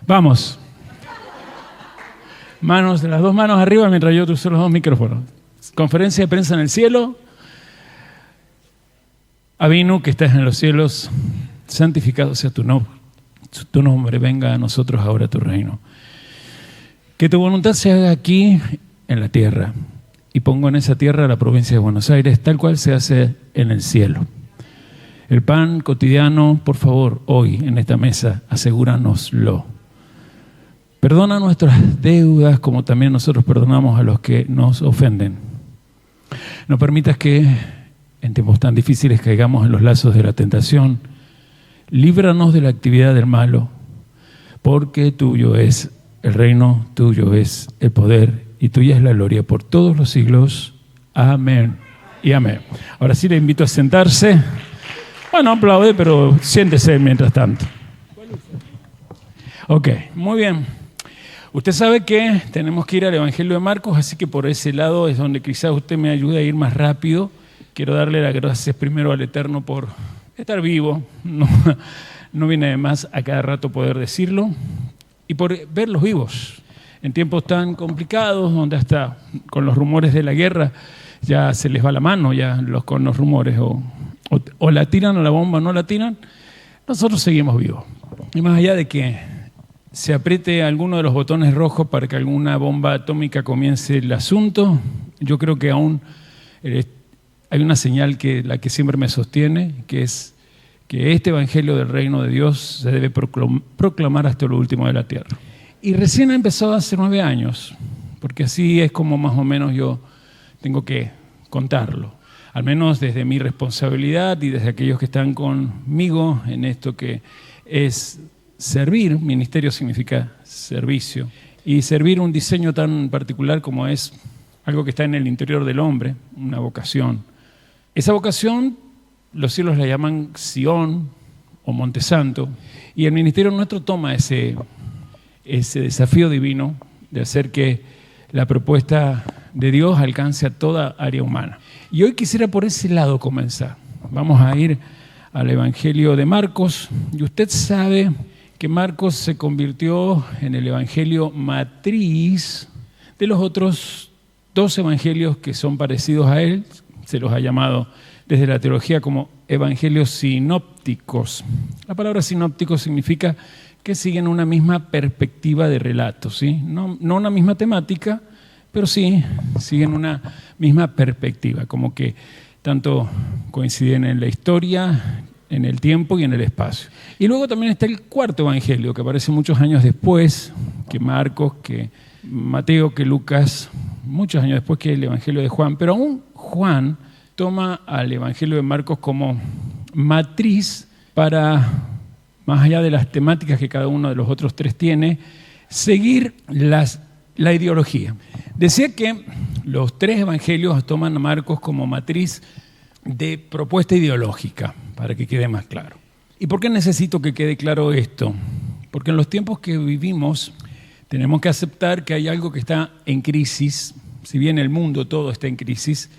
Vamos. Manos, las dos manos arriba mientras yo uso los dos micrófonos. Conferencia de prensa en el cielo. Avinu, que estás en los cielos, santificado sea tu nombre, venga a nosotros ahora tu reino. Que tu voluntad se haga aquí en la tierra. Y pongo en esa tierra la provincia de Buenos Aires, tal cual se hace en el cielo. El pan cotidiano, por favor, hoy en esta mesa, asegúranoslo. Perdona nuestras deudas como también nosotros perdonamos a los que nos ofenden. No permitas que en tiempos tan difíciles caigamos en los lazos de la tentación. Líbranos de la actividad del malo, porque tuyo es el reino, tuyo es el poder y tuya es la gloria por todos los siglos. Amén y amén. Ahora sí le invito a sentarse. Bueno, aplaude, pero siéntese mientras tanto. Ok, muy bien. Usted sabe que tenemos que ir al Evangelio de Marcos, así que por ese lado es donde quizás usted me ayude a ir más rápido. Quiero darle las gracias primero al Eterno por estar vivo, no viene de más a cada rato poder decirlo, y por verlos vivos en tiempos tan complicados, donde hasta con los rumores de la guerra ya se les va la mano con los rumores, o la tiran a la bomba o no la tiran, nosotros seguimos vivos. Y más allá de que se apriete alguno de los botones rojos para que alguna bomba atómica comience el asunto, yo creo que aún hay una señal la que siempre me sostiene, que es que este Evangelio del Reino de Dios se debe proclamar hasta lo último de la tierra. Y recién ha empezado hace 9 años, porque así es como más o menos yo tengo que contarlo, al menos desde mi responsabilidad y desde aquellos que están conmigo en esto que es servir. Ministerio significa servicio, y servir un diseño tan particular como es algo que está en el interior del hombre, una vocación. Esa vocación, los cielos la llaman Sión o Monte Santo, y el ministerio nuestro toma ese desafío divino de hacer que la propuesta de Dios alcance a toda área humana. Y hoy quisiera por ese lado comenzar. Vamos a ir al Evangelio de Marcos, y usted sabe que Marcos se convirtió en el evangelio matriz de los otros 2 evangelios que son parecidos a él. Se los ha llamado desde la teología como evangelios sinópticos. La palabra sinóptico significa que siguen una misma perspectiva de relato, ¿sí? No una misma temática, pero sí siguen una misma perspectiva, como que tanto coinciden en la historia, en el tiempo y en el espacio. Y luego también está el 4.º evangelio, que aparece muchos años después que Marcos, que Mateo, que Lucas, muchos años después que el evangelio de Juan. Pero aún Juan toma al evangelio de Marcos como matriz para, más allá de las temáticas que cada uno de los otros 3 tiene, seguir la ideología. Decía que los 3 evangelios toman a Marcos como matriz de propuesta ideológica, para que quede más claro. ¿Y por qué necesito que quede claro esto? Porque en los tiempos que vivimos tenemos que aceptar que hay algo que está en crisis. Si bien el mundo todo está en crisis,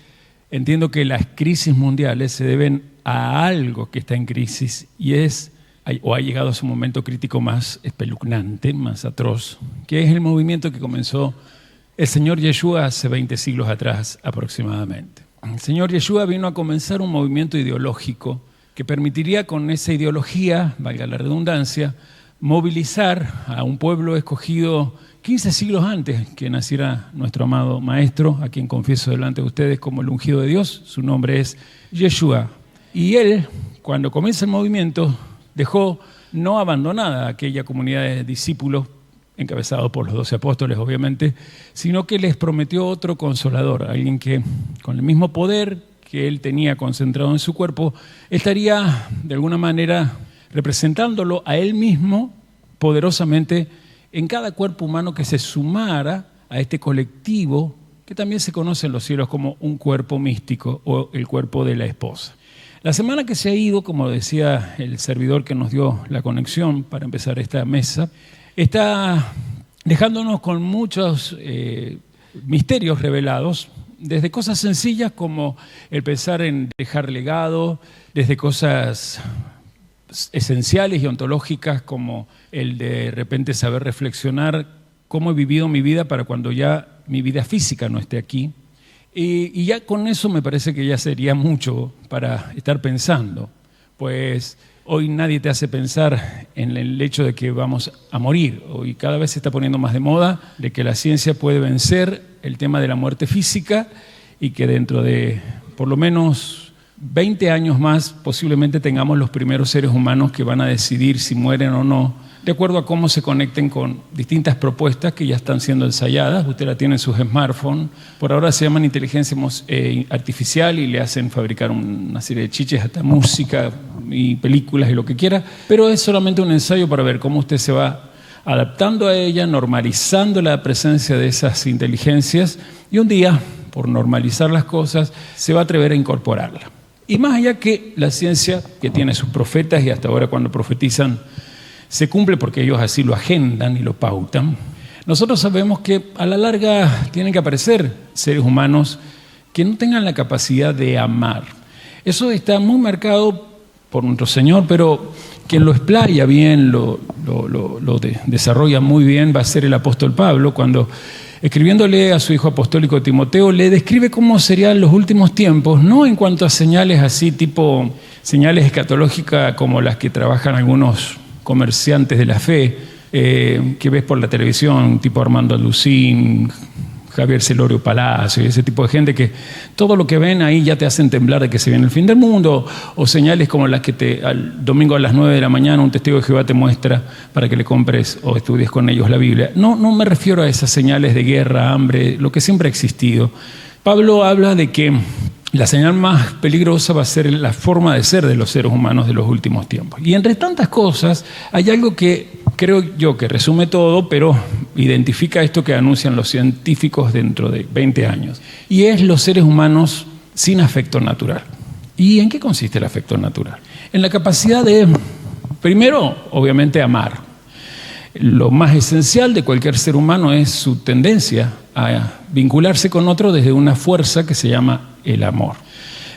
entiendo que las crisis mundiales se deben a algo que está en crisis y ha llegado a su momento crítico más espeluznante, más atroz, que es el movimiento que comenzó el Señor Yeshua hace 20 siglos atrás aproximadamente. El Señor Yeshua vino a comenzar un movimiento ideológico que permitiría con esa ideología, valga la redundancia, movilizar a un pueblo escogido 15 siglos antes que naciera nuestro amado Maestro, a quien confieso delante de ustedes como el ungido de Dios. Su nombre es Yeshua. Y él, cuando comienza el movimiento, dejó no abandonada aquella comunidad de discípulos, encabezado por los 12 apóstoles, obviamente, sino que les prometió otro consolador, alguien que con el mismo poder que él tenía concentrado en su cuerpo, estaría de alguna manera representándolo a él mismo poderosamente en cada cuerpo humano que se sumara a este colectivo que también se conoce en los cielos como un cuerpo místico o el cuerpo de la esposa. La semana que se ha ido, como decía el servidor que nos dio la conexión para empezar esta mesa, está dejándonos con muchos misterios revelados, desde cosas sencillas como el pensar en dejar legado, desde cosas esenciales y ontológicas, como el de repente saber reflexionar cómo he vivido mi vida para cuando ya mi vida física no esté aquí. Y ya con eso me parece que ya sería mucho para estar pensando, pues hoy nadie te hace pensar en el hecho de que vamos a morir. Hoy cada vez se está poniendo más de moda de que la ciencia puede vencer el tema de la muerte física y que dentro de por lo menos 20 años más posiblemente tengamos los primeros seres humanos que van a decidir si mueren o no, de acuerdo a cómo se conecten con distintas propuestas que ya están siendo ensayadas. Usted la tiene en sus smartphones. Por ahora se llaman inteligencia artificial y le hacen fabricar una serie de chiches, hasta música y películas y lo que quiera. Pero es solamente un ensayo para ver cómo usted se va adaptando a ella, normalizando la presencia de esas inteligencias y un día, por normalizar las cosas, se va a atrever a incorporarla. Y más allá que la ciencia, que tiene sus profetas y hasta ahora cuando profetizan se cumple porque ellos así lo agendan y lo pautan, nosotros sabemos que a la larga tienen que aparecer seres humanos que no tengan la capacidad de amar. Eso está muy marcado por nuestro Señor, pero quien lo explaya bien, lo desarrolla muy bien, va a ser el apóstol Pablo, cuando escribiéndole a su hijo apostólico Timoteo, le describe cómo serían los últimos tiempos, no en cuanto a señales así, tipo señales escatológicas como las que trabajan algunos comerciantes de la fe, que ves por la televisión, tipo Armando Lucín, Javier Celorio Palacio, y ese tipo de gente que todo lo que ven ahí ya te hacen temblar de que se viene el fin del mundo, o señales como las que al domingo a las 9 de la mañana un testigo de Jehová te muestra para que le compres o estudies con ellos la Biblia. No me refiero a esas señales de guerra, hambre, lo que siempre ha existido. Pablo habla de que la señal más peligrosa va a ser la forma de ser de los seres humanos de los últimos tiempos. Y entre tantas cosas hay algo que creo yo que resume todo, pero identifica esto que anuncian los científicos dentro de 20 años. Y es los seres humanos sin afecto natural. ¿Y en qué consiste el afecto natural? En la capacidad de, primero, obviamente, amar. Lo más esencial de cualquier ser humano es su tendencia a vincularse con otro desde una fuerza que se llama el amor.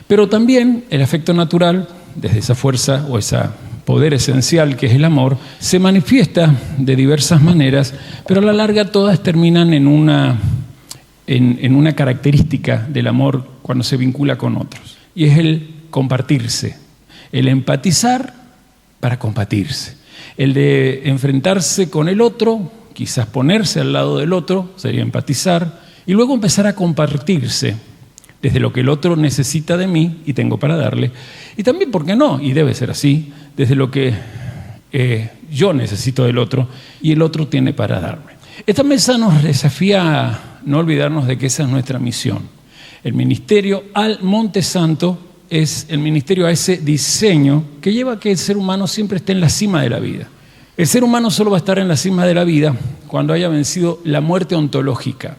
Pero también el afecto natural, desde esa fuerza o ese poder esencial que es el amor, se manifiesta de diversas maneras, pero a la larga todas terminan en una característica del amor cuando se vincula con otros. Y es el compartirse, el empatizar para compartirse. El de enfrentarse con el otro, quizás ponerse al lado del otro, sería empatizar, y luego empezar a compartirse desde lo que el otro necesita de mí y tengo para darle, y también, ¿por qué no? Y debe ser así, desde lo que yo necesito del otro y el otro tiene para darme. Esta mesa nos desafía a no olvidarnos de que esa es nuestra misión. El ministerio al Monte Santo es el ministerio a ese diseño que lleva a que el ser humano siempre esté en la cima de la vida. El ser humano solo va a estar en la cima de la vida cuando haya vencido la muerte ontológica.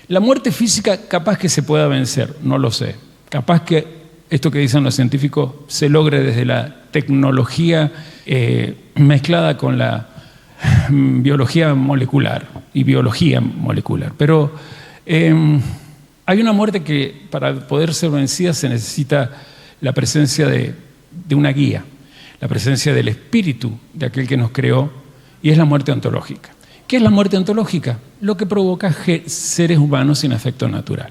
La muerte física capaz que se pueda vencer, no lo sé. Capaz que esto que dicen los científicos se logre desde la tecnología mezclada con la biología molecular y biología molecular. Pero hay una muerte que para poder ser vencida se necesita la presencia de una guía, la presencia del espíritu de aquel que nos creó, y es la muerte ontológica. ¿Qué es la muerte ontológica? Lo que provoca seres humanos sin afecto natural.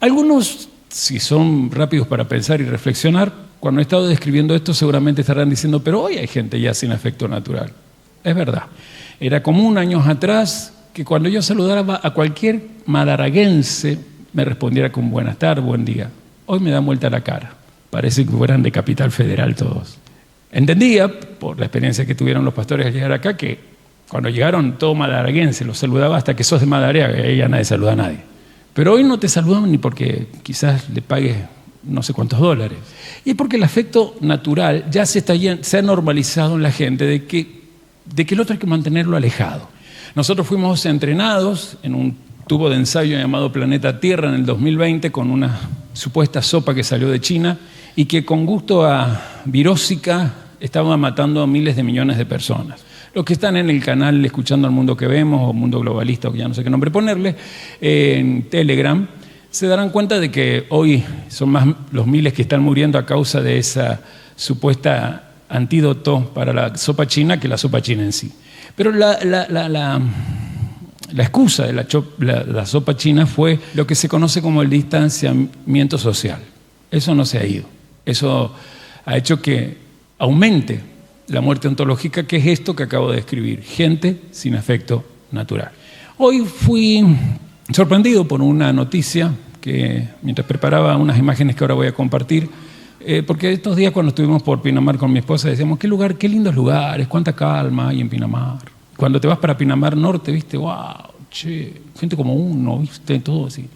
Algunos, si son rápidos para pensar y reflexionar, cuando he estado describiendo esto seguramente estarán diciendo, pero hoy hay gente ya sin afecto natural. Es verdad. Era común años atrás que cuando yo saludaba a cualquier madaraguense me respondiera con buenas tardes, buen día. Hoy me da vuelta la cara. Parece que fueran de Capital Federal todos. Entendía, por la experiencia que tuvieron los pastores al llegar acá, que cuando llegaron todo madaraguense los saludaba hasta que sos de Madariaga, y ahí ya nadie saluda a nadie. Pero hoy no te saludan ni porque quizás le pagues no sé cuántos dólares. Y es porque el afecto natural ya se ha normalizado en la gente de que el otro hay que mantenerlo alejado. Nosotros fuimos entrenados en un tubo de ensayo llamado Planeta Tierra en el 2020 con una supuesta sopa que salió de China y que con gusto a virósica estaba matando a miles de millones de personas. Los que están en el canal Escuchando al Mundo que Vemos, o Mundo Globalista, o ya no sé qué nombre ponerle, en Telegram, se darán cuenta de que hoy son más los miles que están muriendo a causa de esa supuesta antídoto para la sopa china que la sopa china en sí. Pero la excusa de la sopa china fue lo que se conoce como el distanciamiento social. Eso no se ha ido. Eso ha hecho que aumente la muerte ontológica, que es esto que acabo de describir: gente sin afecto natural. Hoy fui sorprendido por una noticia que, mientras preparaba unas imágenes que ahora voy a compartir, porque estos días cuando estuvimos por Pinamar con mi esposa decíamos: qué lindos lugares, cuánta calma hay en Pinamar. Cuando te vas para Pinamar Norte, viste, wow, che, gente como uno, viste, todo así.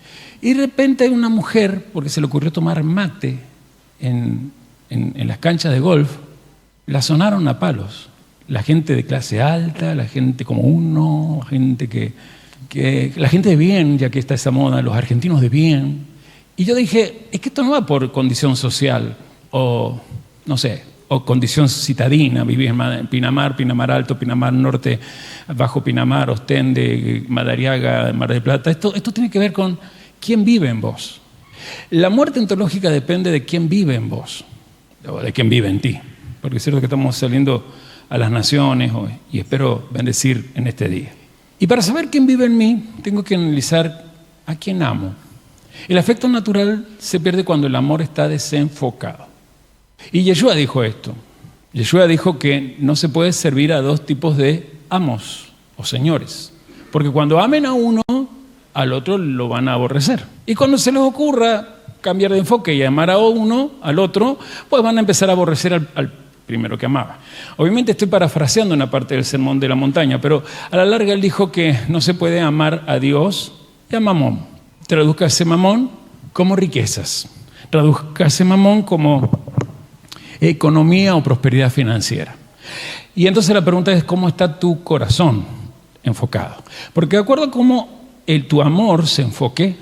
Y de repente hay una mujer, porque se le ocurrió tomar mate en las canchas de golf, la sonaron a palos. La gente de clase alta, la gente como uno, la gente de bien, ya que está esa moda, los argentinos de bien. Y yo dije, es que esto no va por condición social o, no sé, o condición citadina, vivir en Pinamar, Pinamar Alto, Pinamar Norte, Bajo Pinamar, Ostende, Madariaga, Mar del Plata. Esto tiene que ver con quién vive en vos. La muerte ontológica depende de quién vive en vos, o de quién vive en ti. Porque es cierto que estamos saliendo a las naciones hoy, y espero bendecir en este día. Y para saber quién vive en mí, tengo que analizar a quién amo. El afecto natural se pierde cuando el amor está desenfocado. Y Yeshua dijo esto. Yeshua dijo que no se puede servir a dos tipos de amos o señores. Porque cuando amen a uno, al otro lo van a aborrecer. Y cuando se les ocurra cambiar de enfoque y amar a uno, al otro, pues van a empezar a aborrecer al primero que amaba. Obviamente estoy parafraseando una parte del Sermón de la Montaña, pero a la larga él dijo que no se puede amar a Dios y a Mamón. Tradúzcase Mamón como riquezas. Tradúzcase Mamón como economía o prosperidad financiera. Y entonces la pregunta es: ¿cómo está tu corazón enfocado? Porque de acuerdo a cómo tu amor se enfoque,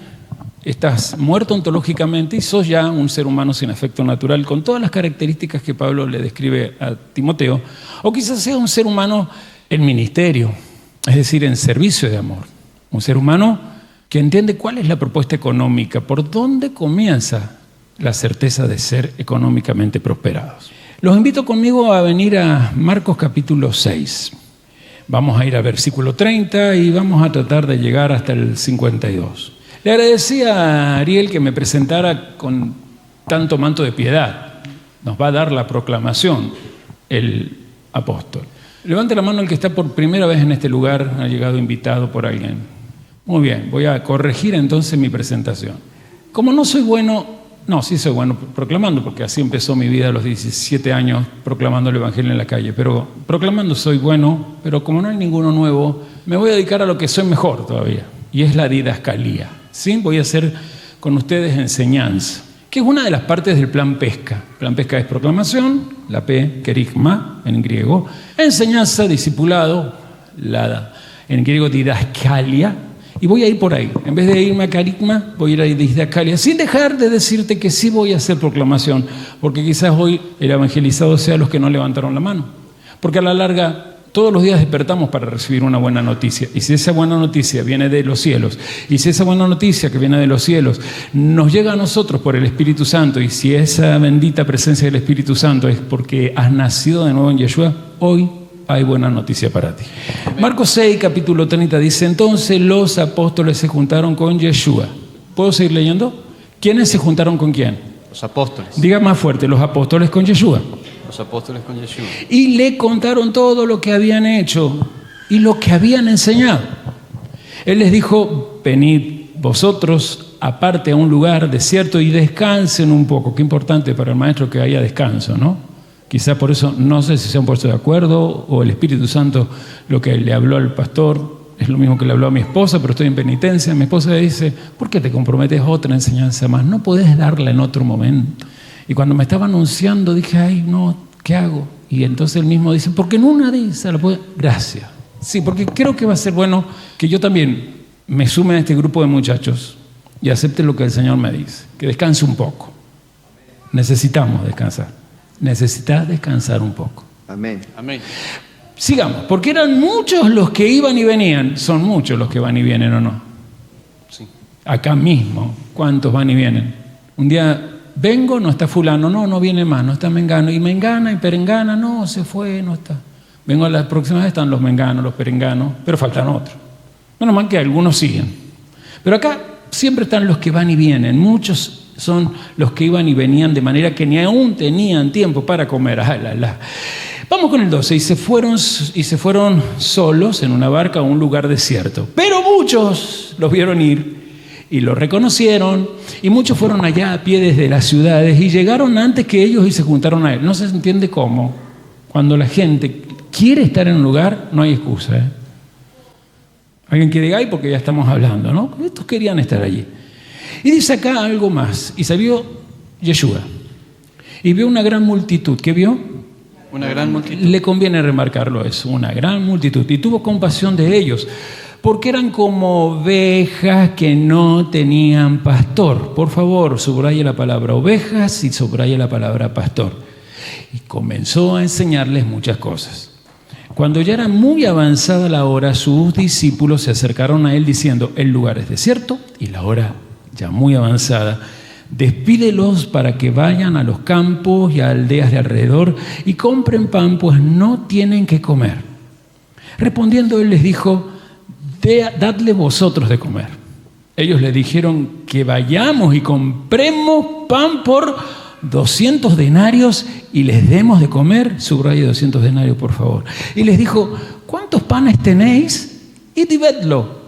estás muerto ontológicamente y sos ya un ser humano sin afecto natural, con todas las características que Pablo le describe a Timoteo. O quizás sea un ser humano en ministerio, es decir, en servicio de amor. Un ser humano que entiende cuál es la propuesta económica, por dónde comienza la certeza de ser económicamente prosperados. Los invito conmigo a venir a Marcos capítulo 6. Vamos a ir a versículo 30 y vamos a tratar de llegar hasta el 52. Le agradecí a Ariel que me presentara con tanto manto de piedad. Nos va a dar la proclamación el apóstol. Levante la mano el que está por primera vez en este lugar, ha llegado invitado por alguien. Muy bien, voy a corregir entonces mi presentación. Como no soy bueno... No, sí soy bueno proclamando, porque así empezó mi vida a los 17 años, proclamando el Evangelio en la calle. Pero proclamando soy bueno, pero como no hay ninguno nuevo, me voy a dedicar a lo que soy mejor todavía, y es la didascalía. ¿Sí? Voy a hacer con ustedes enseñanza, que es una de las partes del plan pesca. Plan pesca es proclamación, la P, kerigma, en griego, enseñanza, discipulado, en griego didascalia. Y voy a ir por ahí. En vez de irme a Carigma, voy a ir a Didascalia, sin dejar de decirte que sí voy a hacer proclamación, porque quizás hoy el evangelizado sea los que no levantaron la mano. Porque a la larga, todos los días despertamos para recibir una buena noticia. Y si esa buena noticia viene de los cielos, y si esa buena noticia que viene de los cielos nos llega a nosotros por el Espíritu Santo, y si esa bendita presencia del Espíritu Santo es porque has nacido de nuevo en Yeshua, hoy hay buena noticia para ti. Marcos 6, capítulo 30 dice: entonces los apóstoles se juntaron con Yeshua. ¿Puedo seguir leyendo? ¿Quiénes se juntaron con quién? Los apóstoles. Diga más fuerte: los apóstoles con Yeshua. Los apóstoles con Yeshua. Y le contaron todo lo que habían hecho y lo que habían enseñado. Él les dijo: venid vosotros aparte a un lugar desierto y descansen un poco. Qué importante para el maestro que haya descanso, ¿no? Quizá por eso no sé si se han puesto de acuerdo, o el Espíritu Santo lo que le habló al pastor es lo mismo que le habló a mi esposa, pero estoy en penitencia. Mi esposa le dice: ¿por qué te comprometes a otra enseñanza más? ¿No podés darla en otro momento? Y cuando me estaba anunciando dije: ay, no, ¿qué hago? Y entonces él mismo dice: porque en una de esas la puedo... Gracias. Sí, porque creo que va a ser bueno que yo también me sume a este grupo de muchachos y acepte lo que el Señor me dice, que descanse un poco. Necesitamos descansar. Necesitas descansar un poco. Amén. Amén. Sigamos, porque eran muchos los que iban y venían. Son muchos los que van y vienen, ¿o no? Sí. Acá mismo, ¿cuántos van y vienen? Un día vengo, no está fulano, no viene más, no está mengano, y mengana y perengana, no, se fue, no está. Vengo a la próxima vez, están los menganos, los perenganos, pero faltan otros. Menos mal que algunos siguen. Pero acá siempre están los que van y vienen, muchos son los que iban y venían de manera que ni aún tenían tiempo para comer. Vamos con el 12. Y se fueron solos en una barca a un lugar desierto. Pero muchos los vieron ir y lo reconocieron, y muchos fueron allá a pie desde las ciudades y llegaron antes que ellos y se juntaron a él. No se entiende cómo. Cuando la gente quiere estar en un lugar, no hay excusa. Alguien que diga, ay, porque ya estamos hablando, ¿no? Estos querían estar allí. Y dice acá algo más. Y salió Yeshua y vio una gran multitud. ¿Qué vio? Una gran multitud. Le conviene remarcarlo eso, una gran multitud. Y tuvo compasión de ellos, porque eran como ovejas que no tenían pastor. Por favor, subraye la palabra ovejas y subraye la palabra pastor. Y comenzó a enseñarles muchas cosas. Cuando ya era muy avanzada la hora, sus discípulos se acercaron a él diciendo, el lugar es desierto y la hora ya muy avanzada. Despídelos para que vayan a los campos y a aldeas de alrededor y compren pan, pues no tienen que comer. Respondiendo él les dijo, dadle vosotros de comer. Ellos le dijeron que vayamos y compremos pan por 200 denarios y les demos de comer. Subraye 200 denarios, por favor. Y les dijo, ¿cuántos panes tenéis? Id y vedlo.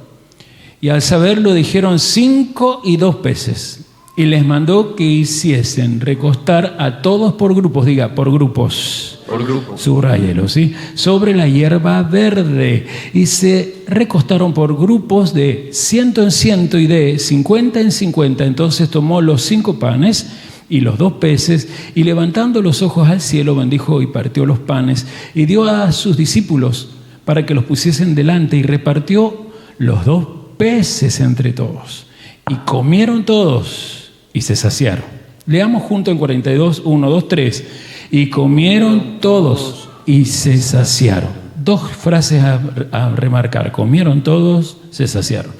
Y al saberlo dijeron 5 y 2 peces. Y les mandó que hiciesen recostar a todos por grupos, diga, por grupos. Por grupos. Subráyelo, ¿sí? Sobre la hierba verde. Y se recostaron por grupos de 100 en 100 y de 50 en 50. Entonces tomó los 5 panes y los 2 peces, y levantando los ojos al cielo, bendijo y partió los panes, y dio a sus discípulos para que los pusiesen delante, y repartió los 2 peces entre todos. Y comieron todos y se saciaron. Leamos junto en 42, 1, 2, 3. Y comieron todos y se saciaron. 2 frases a remarcar. Comieron todos, se saciaron.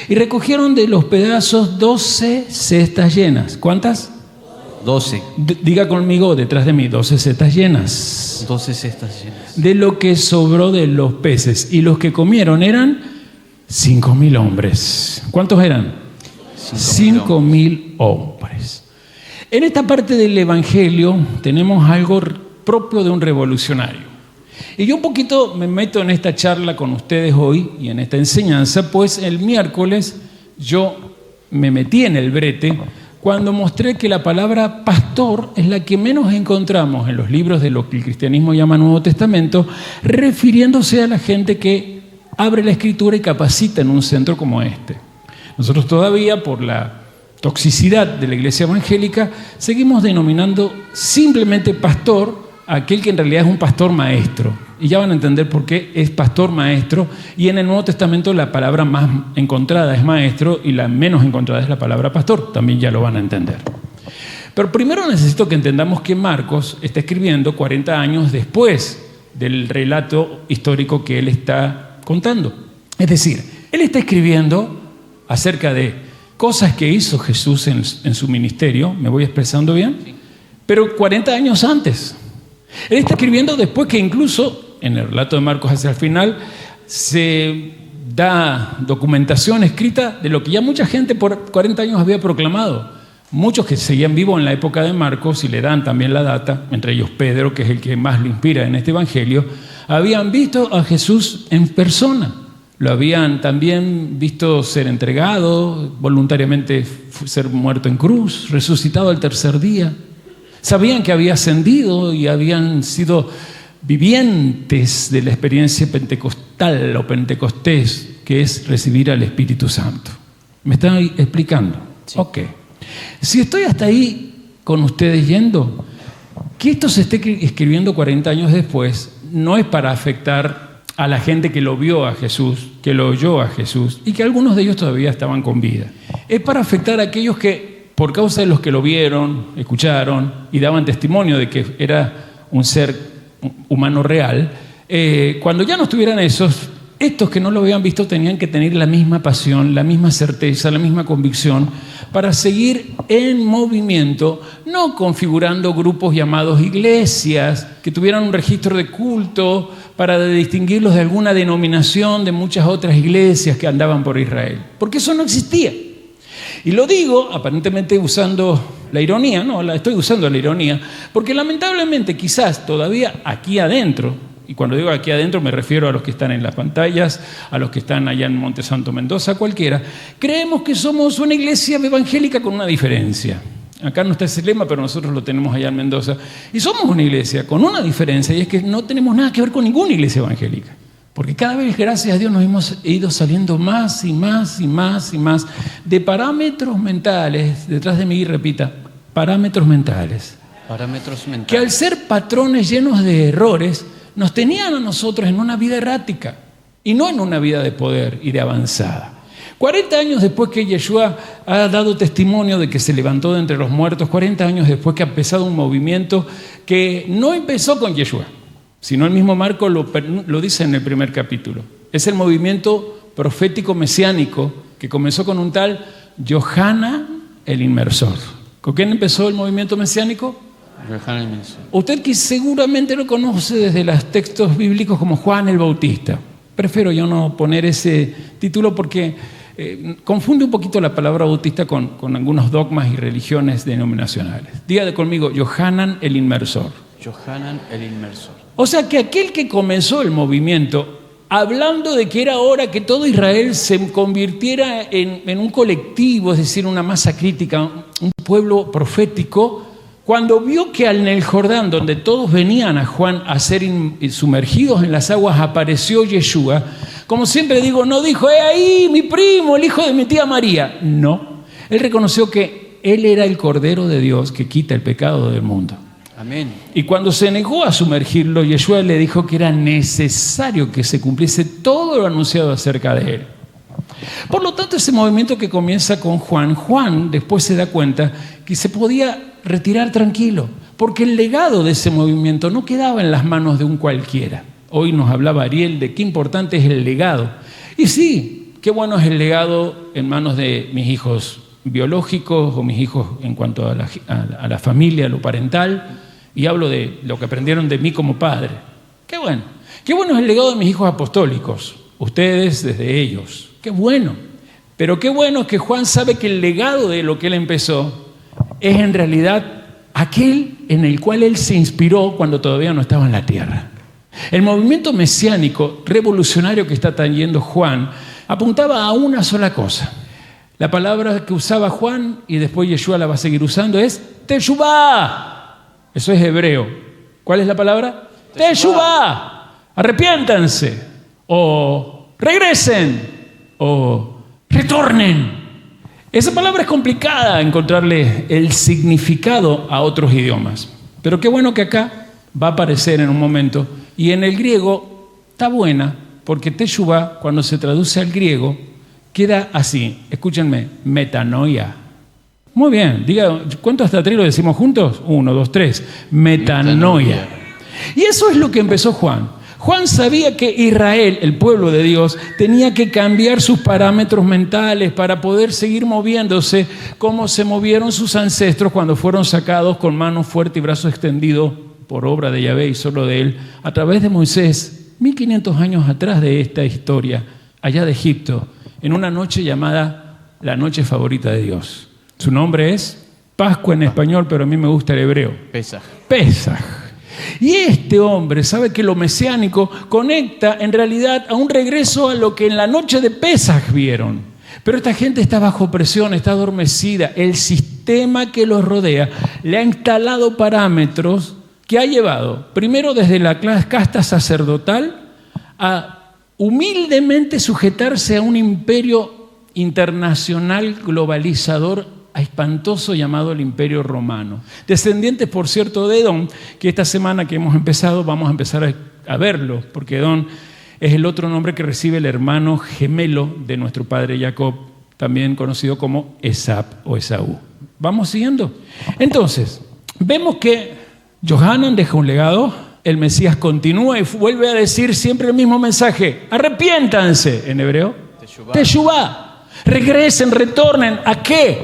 Y recogieron de los pedazos 12 cestas llenas. ¿Cuántas? 12. Diga conmigo detrás de mí, 12 cestas llenas. 12 cestas llenas. De lo que sobró de los peces. Y los que comieron eran 5.000 hombres. ¿Cuántos eran? 5.000 hombres. En esta parte del Evangelio tenemos algo propio de un revolucionario. Y yo un poquito me meto en esta charla con ustedes hoy y en esta enseñanza, pues el miércoles yo me metí en el brete cuando mostré que la palabra pastor es la que menos encontramos en los libros de lo que el cristianismo llama Nuevo Testamento, refiriéndose a la gente que abre la Escritura y capacita en un centro como este. Nosotros todavía, por la toxicidad de la iglesia evangélica, seguimos denominando simplemente pastor a aquel que en realidad es un pastor maestro. Y ya van a entender por qué es pastor maestro. Y en el Nuevo Testamento la palabra más encontrada es maestro y la menos encontrada es la palabra pastor. También ya lo van a entender. Pero primero necesito que entendamos que Marcos está escribiendo 40 años después del relato histórico que él está contando. Es decir, él está escribiendo acerca de cosas que hizo Jesús en su ministerio, ¿me voy expresando bien? Sí. Pero 40 años antes. Él está escribiendo después que incluso, en el relato de Marcos hacia el final, se da documentación escrita de lo que ya mucha gente por 40 años había proclamado. Muchos que seguían vivos en la época de Marcos, y le dan también la data, entre ellos Pedro, que es el que más lo inspira en este evangelio, habían visto a Jesús en persona. Lo habían también visto ser entregado, voluntariamente ser muerto en cruz, resucitado al tercer día. Sabían que había ascendido y habían sido vivientes de la experiencia pentecostal o pentecostés, que es recibir al Espíritu Santo. ¿Me están explicando? Sí. Ok. Si estoy hasta ahí con ustedes yendo, que esto se esté escribiendo 40 años después, no es para afectar a la gente que lo vio a Jesús, que lo oyó a Jesús, y que algunos de ellos todavía estaban con vida. Es para afectar a aquellos que, por causa de los que lo vieron, escucharon y daban testimonio de que era un ser humano real, cuando ya no estuvieran esos, estos que no lo habían visto tenían que tener la misma pasión, la misma certeza, la misma convicción para seguir en movimiento, no configurando grupos llamados iglesias, que tuvieran un registro de culto para distinguirlos de alguna denominación de muchas otras iglesias que andaban por Israel, porque eso no existía. Y lo digo aparentemente usando la ironía, estoy usando la ironía, porque lamentablemente quizás todavía aquí adentro, y cuando digo aquí adentro me refiero a los que están en las pantallas, a los que están allá en Monte Santo Mendoza, cualquiera, creemos que somos una iglesia evangélica con una diferencia. Acá no está ese lema, pero nosotros lo tenemos allá en Mendoza. Y somos una iglesia con una diferencia, y es que no tenemos nada que ver con ninguna iglesia evangélica. Porque cada vez, gracias a Dios, nos hemos ido saliendo más y más y más y más de parámetros mentales, detrás de mí repita, parámetros mentales. Parámetros mentales. Que al ser patrones llenos de errores, nos tenían a nosotros en una vida errática y no en una vida de poder y de avanzada. 40 años después que Yeshua ha dado testimonio de que se levantó de entre los muertos, 40 años después que ha empezado un movimiento que no empezó con Yeshua, sino el mismo Marco lo dice en el primer capítulo. Es el movimiento profético mesiánico que comenzó con un tal Yohanan el Inmersor. ¿Con quién empezó el movimiento mesiánico? Usted que seguramente lo conoce desde los textos bíblicos como Juan el Bautista. Prefiero yo no poner ese título porque confunde un poquito la palabra bautista con algunos dogmas y religiones denominacionales. Diga conmigo, Yohanan el Inmersor. Yohanan el Inmersor. O sea que aquel que comenzó el movimiento, hablando de que era hora que todo Israel se convirtiera en un colectivo, es decir, una masa crítica, un pueblo profético, cuando vio que en el Jordán, donde todos venían a Juan a ser sumergidos en las aguas, apareció Yeshua, como siempre digo, no dijo, ahí mi primo, el hijo de mi tía María. No, él reconoció que él era el Cordero de Dios que quita el pecado del mundo. Amén. Y cuando se negó a sumergirlo, Yeshua le dijo que era necesario que se cumpliese todo lo anunciado acerca de él. Por lo tanto, ese movimiento que comienza con Juan después se da cuenta que se podía retirar tranquilo, porque el legado de ese movimiento no quedaba en las manos de un cualquiera. Hoy nos hablaba Ariel de qué importante es el legado. Y sí, qué bueno es el legado en manos de mis hijos biológicos o mis hijos en cuanto a la familia, lo parental, y hablo de lo que aprendieron de mí como padre. Qué bueno. Qué bueno es el legado de mis hijos apostólicos, ustedes desde ellos. Qué bueno. Pero qué bueno es que Juan sabe que el legado de lo que él empezó es en realidad aquel en el cual él se inspiró cuando todavía no estaba en la tierra. El movimiento mesiánico revolucionario que está trayendo Juan apuntaba a una sola cosa. La palabra que usaba Juan, y después Yeshua la va a seguir usando, es Teshuvah. Eso es hebreo. ¿Cuál es la palabra? Teshuvah. Arrepiéntanse, o regresen, o retornen. Esa palabra es complicada encontrarle el significado a otros idiomas. Pero qué bueno que acá va a aparecer en un momento. Y en el griego está buena, porque Teshuvah, cuando se traduce al griego, queda así. Escúchenme, metanoia. Muy bien, diga, ¿cuánto hasta 3 lo decimos juntos? 1, 2, 3. Metanoia. Y eso es lo que empezó Juan. Juan sabía que Israel, el pueblo de Dios, tenía que cambiar sus parámetros mentales para poder seguir moviéndose como se movieron sus ancestros cuando fueron sacados con mano fuerte y brazo extendido por obra de Yahvé y solo de él, a través de Moisés, 1500 años atrás de esta historia, allá de Egipto, en una noche llamada la noche favorita de Dios. Su nombre es Pascua en español, pero a mí me gusta el hebreo. Pesaj. Y este hombre sabe que lo mesiánico conecta en realidad a un regreso a lo que en la noche de Pesaj vieron. Pero esta gente está bajo presión, está adormecida. El sistema que los rodea le ha instalado parámetros que ha llevado, primero desde la casta sacerdotal, a humildemente sujetarse a un imperio internacional globalizador espantoso llamado el Imperio Romano. Descendientes, por cierto, de Edom, que esta semana que hemos empezado vamos a empezar a verlo, porque Edom es el otro nombre que recibe el hermano gemelo de nuestro padre Jacob, también conocido como Esap o Esaú. ¿Vamos siguiendo? Entonces, vemos que Yohanan deja un legado, el Mesías continúa y vuelve a decir siempre el mismo mensaje. Arrepiéntanse, en hebreo. Teshuvá. Regresen, retornen. ¿A qué?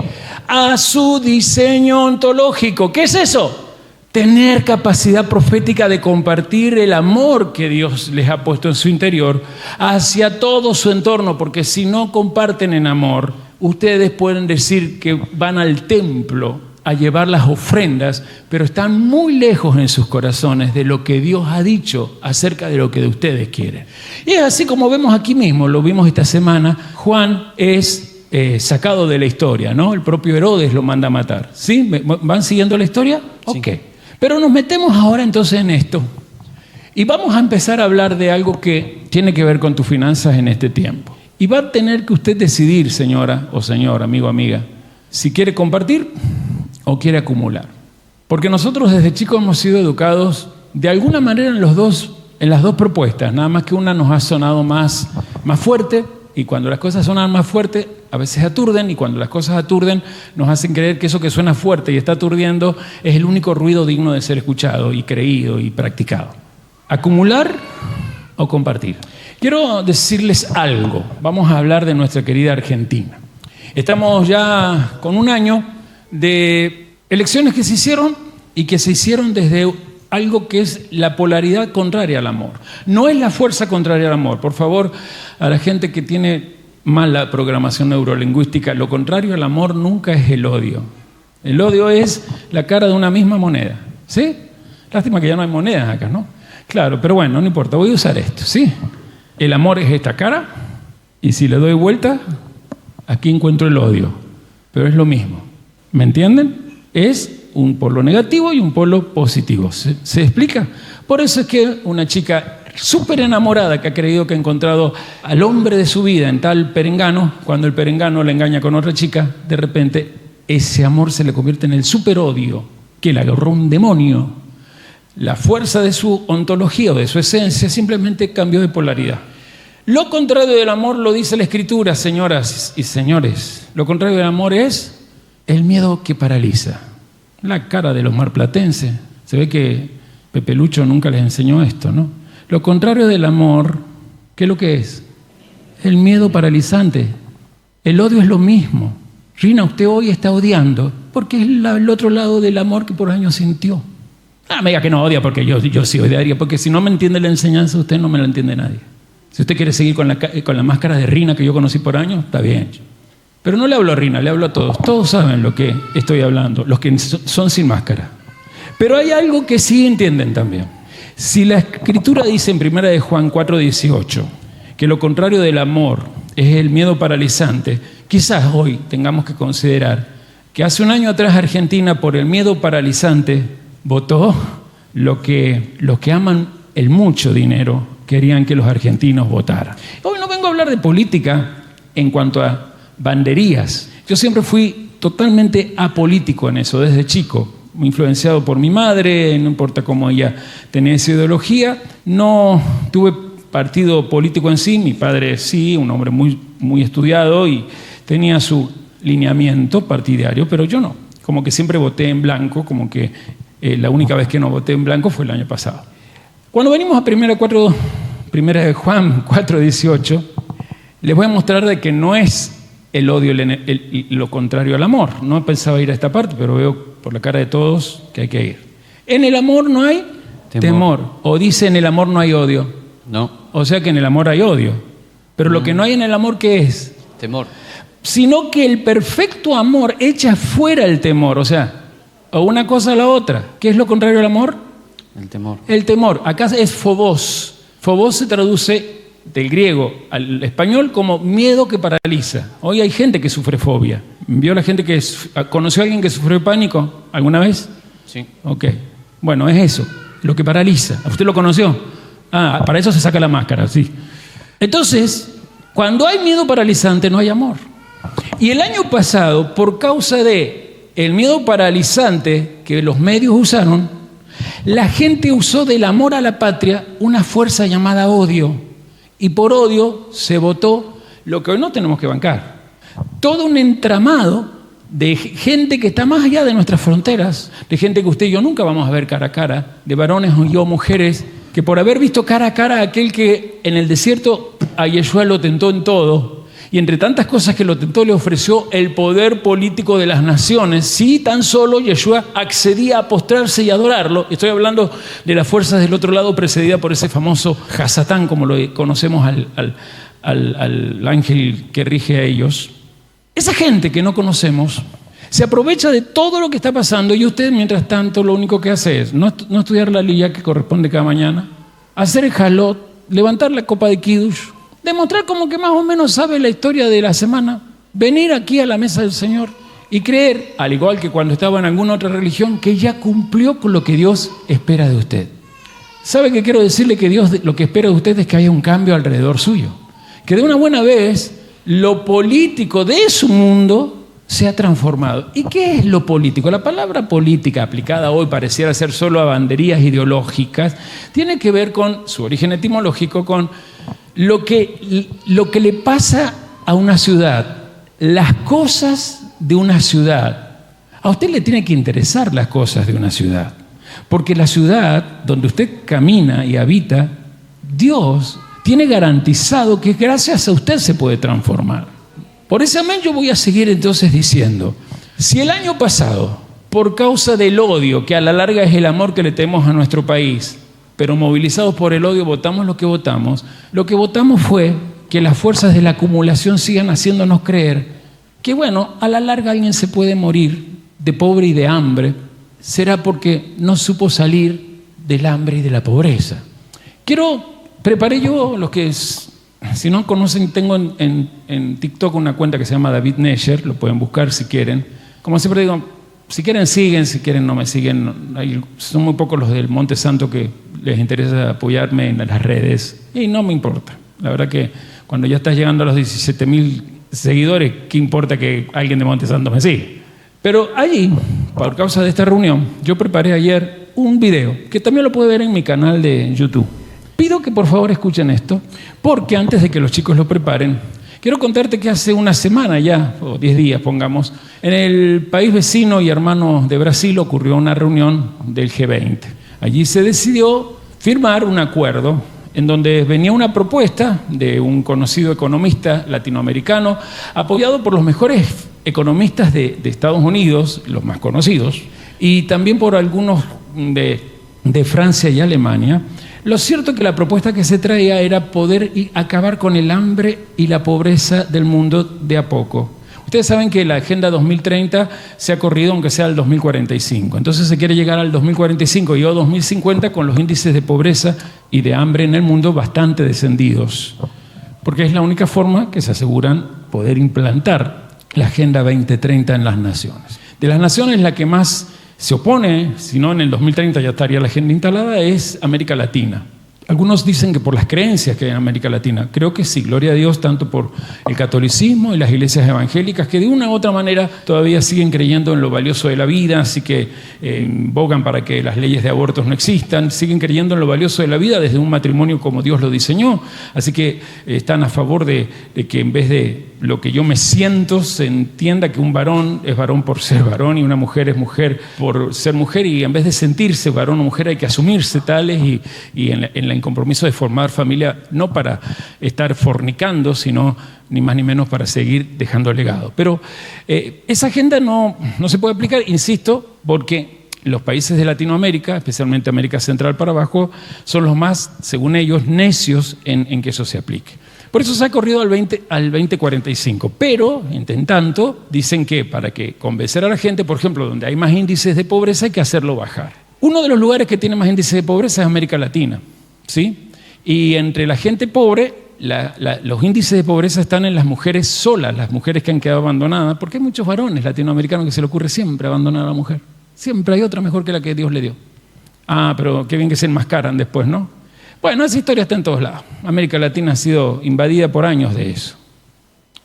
A su diseño ontológico. ¿Qué es eso? Tener capacidad profética de compartir el amor que Dios les ha puesto en su interior hacia todo su entorno, porque si no comparten en amor, ustedes pueden decir que van al templo a llevar las ofrendas, pero están muy lejos en sus corazones de lo que Dios ha dicho acerca de lo que de ustedes quieren. Y es así como vemos aquí mismo, lo vimos esta semana, Juan es sacado de la historia, ¿no? El propio Herodes lo manda a matar. ¿Sí? ¿Van siguiendo la historia? Sí. Ok. Pero nos metemos ahora entonces en esto y vamos a empezar a hablar de algo que tiene que ver con tus finanzas en este tiempo. Y va a tener que usted decidir, señora o señor, amigo o amiga, si quiere compartir o quiere acumular. Porque nosotros desde chicos hemos sido educados de alguna manera en las dos propuestas, nada más que una nos ha sonado más fuerte, y cuando las cosas sonan más fuertes, a veces aturden, y cuando las cosas aturden, nos hacen creer que eso que suena fuerte y está aturdiendo es el único ruido digno de ser escuchado y creído y practicado. ¿Acumular o compartir? Quiero decirles algo. Vamos a hablar de nuestra querida Argentina. Estamos ya con un año de elecciones que se hicieron y que se hicieron desde algo que es la polaridad contraria al amor. No es la fuerza contraria al amor. Por favor, a la gente que tiene mala programación neurolingüística, lo contrario al amor nunca es el odio. El odio es la cara de una misma moneda. ¿Sí? Lástima que ya no hay monedas acá, ¿no? Claro, pero bueno, no importa, voy a usar esto, ¿sí? El amor es esta cara, y si le doy vuelta, aquí encuentro el odio. Pero es lo mismo. ¿Me entienden? Es un polo negativo y un polo positivo. ¿Se explica? Por eso es que una chica súper enamorada que ha creído que ha encontrado al hombre de su vida en tal perengano, cuando el perengano la engaña con otra chica, de repente ese amor se le convierte en el súper odio, que le agarró un demonio. La fuerza de su ontología o de su esencia simplemente cambió de polaridad. Lo contrario del amor lo dice la Escritura, señoras y señores. Lo contrario del amor es el miedo que paraliza. La cara de los marplatenses. Se ve que Pepe Lucho nunca les enseñó esto, ¿no? Lo contrario del amor, ¿qué es lo que es? El miedo paralizante. El odio es lo mismo. Rina, usted hoy está odiando porque es el otro lado del amor que por años sintió. Me diga que no odia porque yo sí odiaría, porque si no me entiende la enseñanza, usted no me la entiende nadie. Si usted quiere seguir con la máscara de Rina que yo conocí por años, está bien. Pero no le hablo a Rina, le hablo a todos. Todos saben lo que estoy hablando, los que son sin máscara. Pero hay algo que sí entienden también. Si la Escritura dice en 1 de Juan 4:18 que lo contrario del amor es el miedo paralizante, quizás hoy tengamos que considerar que hace un año atrás Argentina, por el miedo paralizante, votó lo que los que aman el mucho dinero querían que los argentinos votaran. Hoy no vengo a hablar de política en cuanto a banderías. Yo siempre fui totalmente apolítico en eso, desde chico, influenciado por mi madre, no importa cómo ella tenía esa ideología. No tuve partido político en sí, mi padre sí, un hombre muy estudiado y tenía su lineamiento partidario, pero yo no. Como que siempre voté en blanco, como que la única vez que no voté en blanco fue el año pasado. Cuando venimos a 1 de Juan 4:18, les voy a mostrar de que no es el odio lo contrario al amor. No pensaba ir a esta parte, pero veo por la cara de todos que hay que ir. En el amor no hay temor. O dice en el amor no hay odio. No. O sea que en el amor hay odio. Pero lo que no hay en el amor, ¿qué es? Temor. Sino que el perfecto amor echa fuera el temor. O sea, o una cosa o la otra. ¿Qué es lo contrario al amor? El temor. El temor. Acá es phobos. Phobos se traduce del griego al español como miedo que paraliza. Hoy hay gente que sufre fobia. ¿Vio la gente que conoció a alguien que sufrió pánico alguna vez? Sí. Ok. Bueno, es eso, lo que paraliza. ¿Usted lo conoció? Para eso se saca la máscara, sí. Entonces, cuando hay miedo paralizante no hay amor. Y el año pasado, por causa de el miedo paralizante que los medios usaron, la gente usó del amor a la patria una fuerza llamada odio. Y por odio se votó lo que hoy no tenemos que bancar. Todo un entramado de gente que está más allá de nuestras fronteras, de gente que usted y yo nunca vamos a ver cara a cara, de varones o mujeres que por haber visto cara a cara a aquel que en el desierto a Yeshua lo tentó en todo, y entre tantas cosas que lo tentó le ofreció el poder político de las naciones, si tan solo Yeshua accedía a postrarse y adorarlo. Estoy hablando de las fuerzas del otro lado precedida por ese famoso Hasatán, como lo conocemos al ángel que rige a ellos. Esa gente que no conocemos se aprovecha de todo lo que está pasando y usted, mientras tanto, lo único que hace es no estudiar la lilla que corresponde cada mañana, hacer el jalot, levantar la copa de kiddush, demostrar como que más o menos sabe la historia de la semana, venir aquí a la mesa del Señor y creer, al igual que cuando estaba en alguna otra religión, que ya cumplió con lo que Dios espera de usted. ¿Sabe qué quiero decirle? Que Dios lo que espera de usted es que haya un cambio alrededor suyo. Que de una buena vez lo político de su mundo se ha transformado. ¿Y qué es lo político? La palabra política aplicada hoy pareciera ser solo a banderías ideológicas. Tiene que ver con su origen etimológico, con lo que le pasa a una ciudad, las cosas de una ciudad. A usted le tiene que interesar las cosas de una ciudad, porque la ciudad donde usted camina y habita, Dios tiene garantizado que gracias a usted se puede transformar. Por ese amén yo voy a seguir entonces diciendo, si el año pasado, por causa del odio, que a la larga es el amor que le tenemos a nuestro país, pero movilizados por el odio votamos lo que votamos fue que las fuerzas de la acumulación sigan haciéndonos creer que bueno, a la larga alguien se puede morir de pobre y de hambre, será porque no supo salir del hambre y de la pobreza. Preparé yo, los que si no conocen, tengo en TikTok una cuenta que se llama David Nesher, lo pueden buscar si quieren. Como siempre digo, si quieren siguen, si quieren no me siguen. Son muy pocos los del Monte Santo que les interesa apoyarme en las redes y no me importa. La verdad que cuando ya estás llegando a los 17,000 seguidores, ¿qué importa que alguien de Monte Santo me siga? Pero allí, por causa de esta reunión, yo preparé ayer un video que también lo puede ver en mi canal de YouTube. Pido que por favor escuchen esto, porque antes de que los chicos lo preparen, quiero contarte que hace una semana ya, o 10 días pongamos, en el país vecino y hermano de Brasil ocurrió una reunión del G20. Allí se decidió firmar un acuerdo en donde venía una propuesta de un conocido economista latinoamericano, apoyado por los mejores economistas de Estados Unidos, los más conocidos, y también por algunos de Francia y Alemania. Lo cierto es que la propuesta que se traía era poder acabar con el hambre y la pobreza del mundo de a poco. Ustedes saben que la Agenda 2030 se ha corrido aunque sea al 2045. Entonces se quiere llegar al 2045 y o 2050 con los índices de pobreza y de hambre en el mundo bastante descendidos. Porque es la única forma que se aseguran poder implantar la Agenda 2030 en las naciones. De las naciones la que más se opone, si no en el 2030 ya estaría la agenda instalada, es América Latina. Algunos dicen que por las creencias que hay en América Latina. Creo que sí, gloria a Dios, tanto por el catolicismo y las iglesias evangélicas que de una u otra manera todavía siguen creyendo en lo valioso de la vida, así que bogan para que las leyes de abortos no existan, siguen creyendo en lo valioso de la vida desde un matrimonio como Dios lo diseñó, así que están a favor de que en vez de lo que yo me siento se entienda que un varón es varón por ser varón y una mujer es mujer por ser mujer, y en vez de sentirse varón o mujer hay que asumirse tales y en compromiso de formar familia, no para estar fornicando, sino ni más ni menos para seguir dejando legado. Pero esa agenda no se puede aplicar, insisto, porque los países de Latinoamérica, especialmente América Central para abajo, son los más, según ellos, necios en que eso se aplique. Por eso se ha corrido al 2045. Pero, en tanto, dicen que para que convencer a la gente, por ejemplo, donde hay más índices de pobreza, hay que hacerlo bajar. Uno de los lugares que tiene más índices de pobreza es América Latina, ¿sí? Y entre la gente pobre, los índices de pobreza están en las mujeres solas, las mujeres que han quedado abandonadas, porque hay muchos varones latinoamericanos que se le ocurre siempre abandonar a la mujer. Siempre hay otra mejor que la que Dios le dio. Ah, pero qué bien que se enmascaran después, ¿no? Bueno, esa historia está en todos lados. América Latina ha sido invadida por años de eso.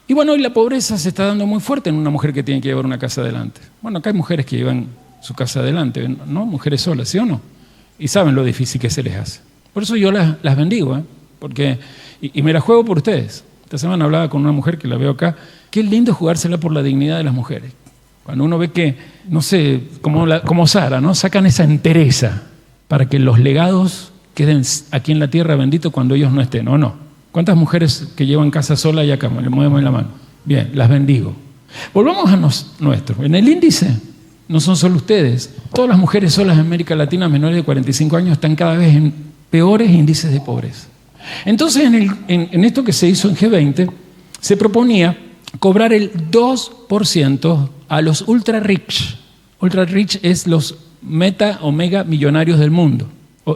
Y bueno, hoy la pobreza se está dando muy fuerte en una mujer que tiene que llevar una casa adelante. Bueno, acá hay mujeres que llevan su casa adelante, ¿no? Mujeres solas, ¿sí o no? Y saben lo difícil que se les hace. Por eso yo las bendigo, porque y me la juego por ustedes. Esta semana hablaba con una mujer que la veo acá. Qué lindo jugársela por la dignidad de las mujeres. Cuando uno ve que, no sé, como Sara, ¿no? Sacan esa entereza para que los legados queden aquí en la tierra bendito cuando ellos no estén, ¿o no? ¿Cuántas mujeres que llevan casa sola y acá? Le movemos la mano. Bien, las bendigo. Volvamos a nuestro. En el índice, no son solo ustedes. Todas las mujeres solas en América Latina menores de 45 años están cada vez en peores índices de pobreza. Entonces, en esto que se hizo en G20, se proponía cobrar el 2% a los ultra rich. Ultra rich es los meta o mega millonarios del mundo.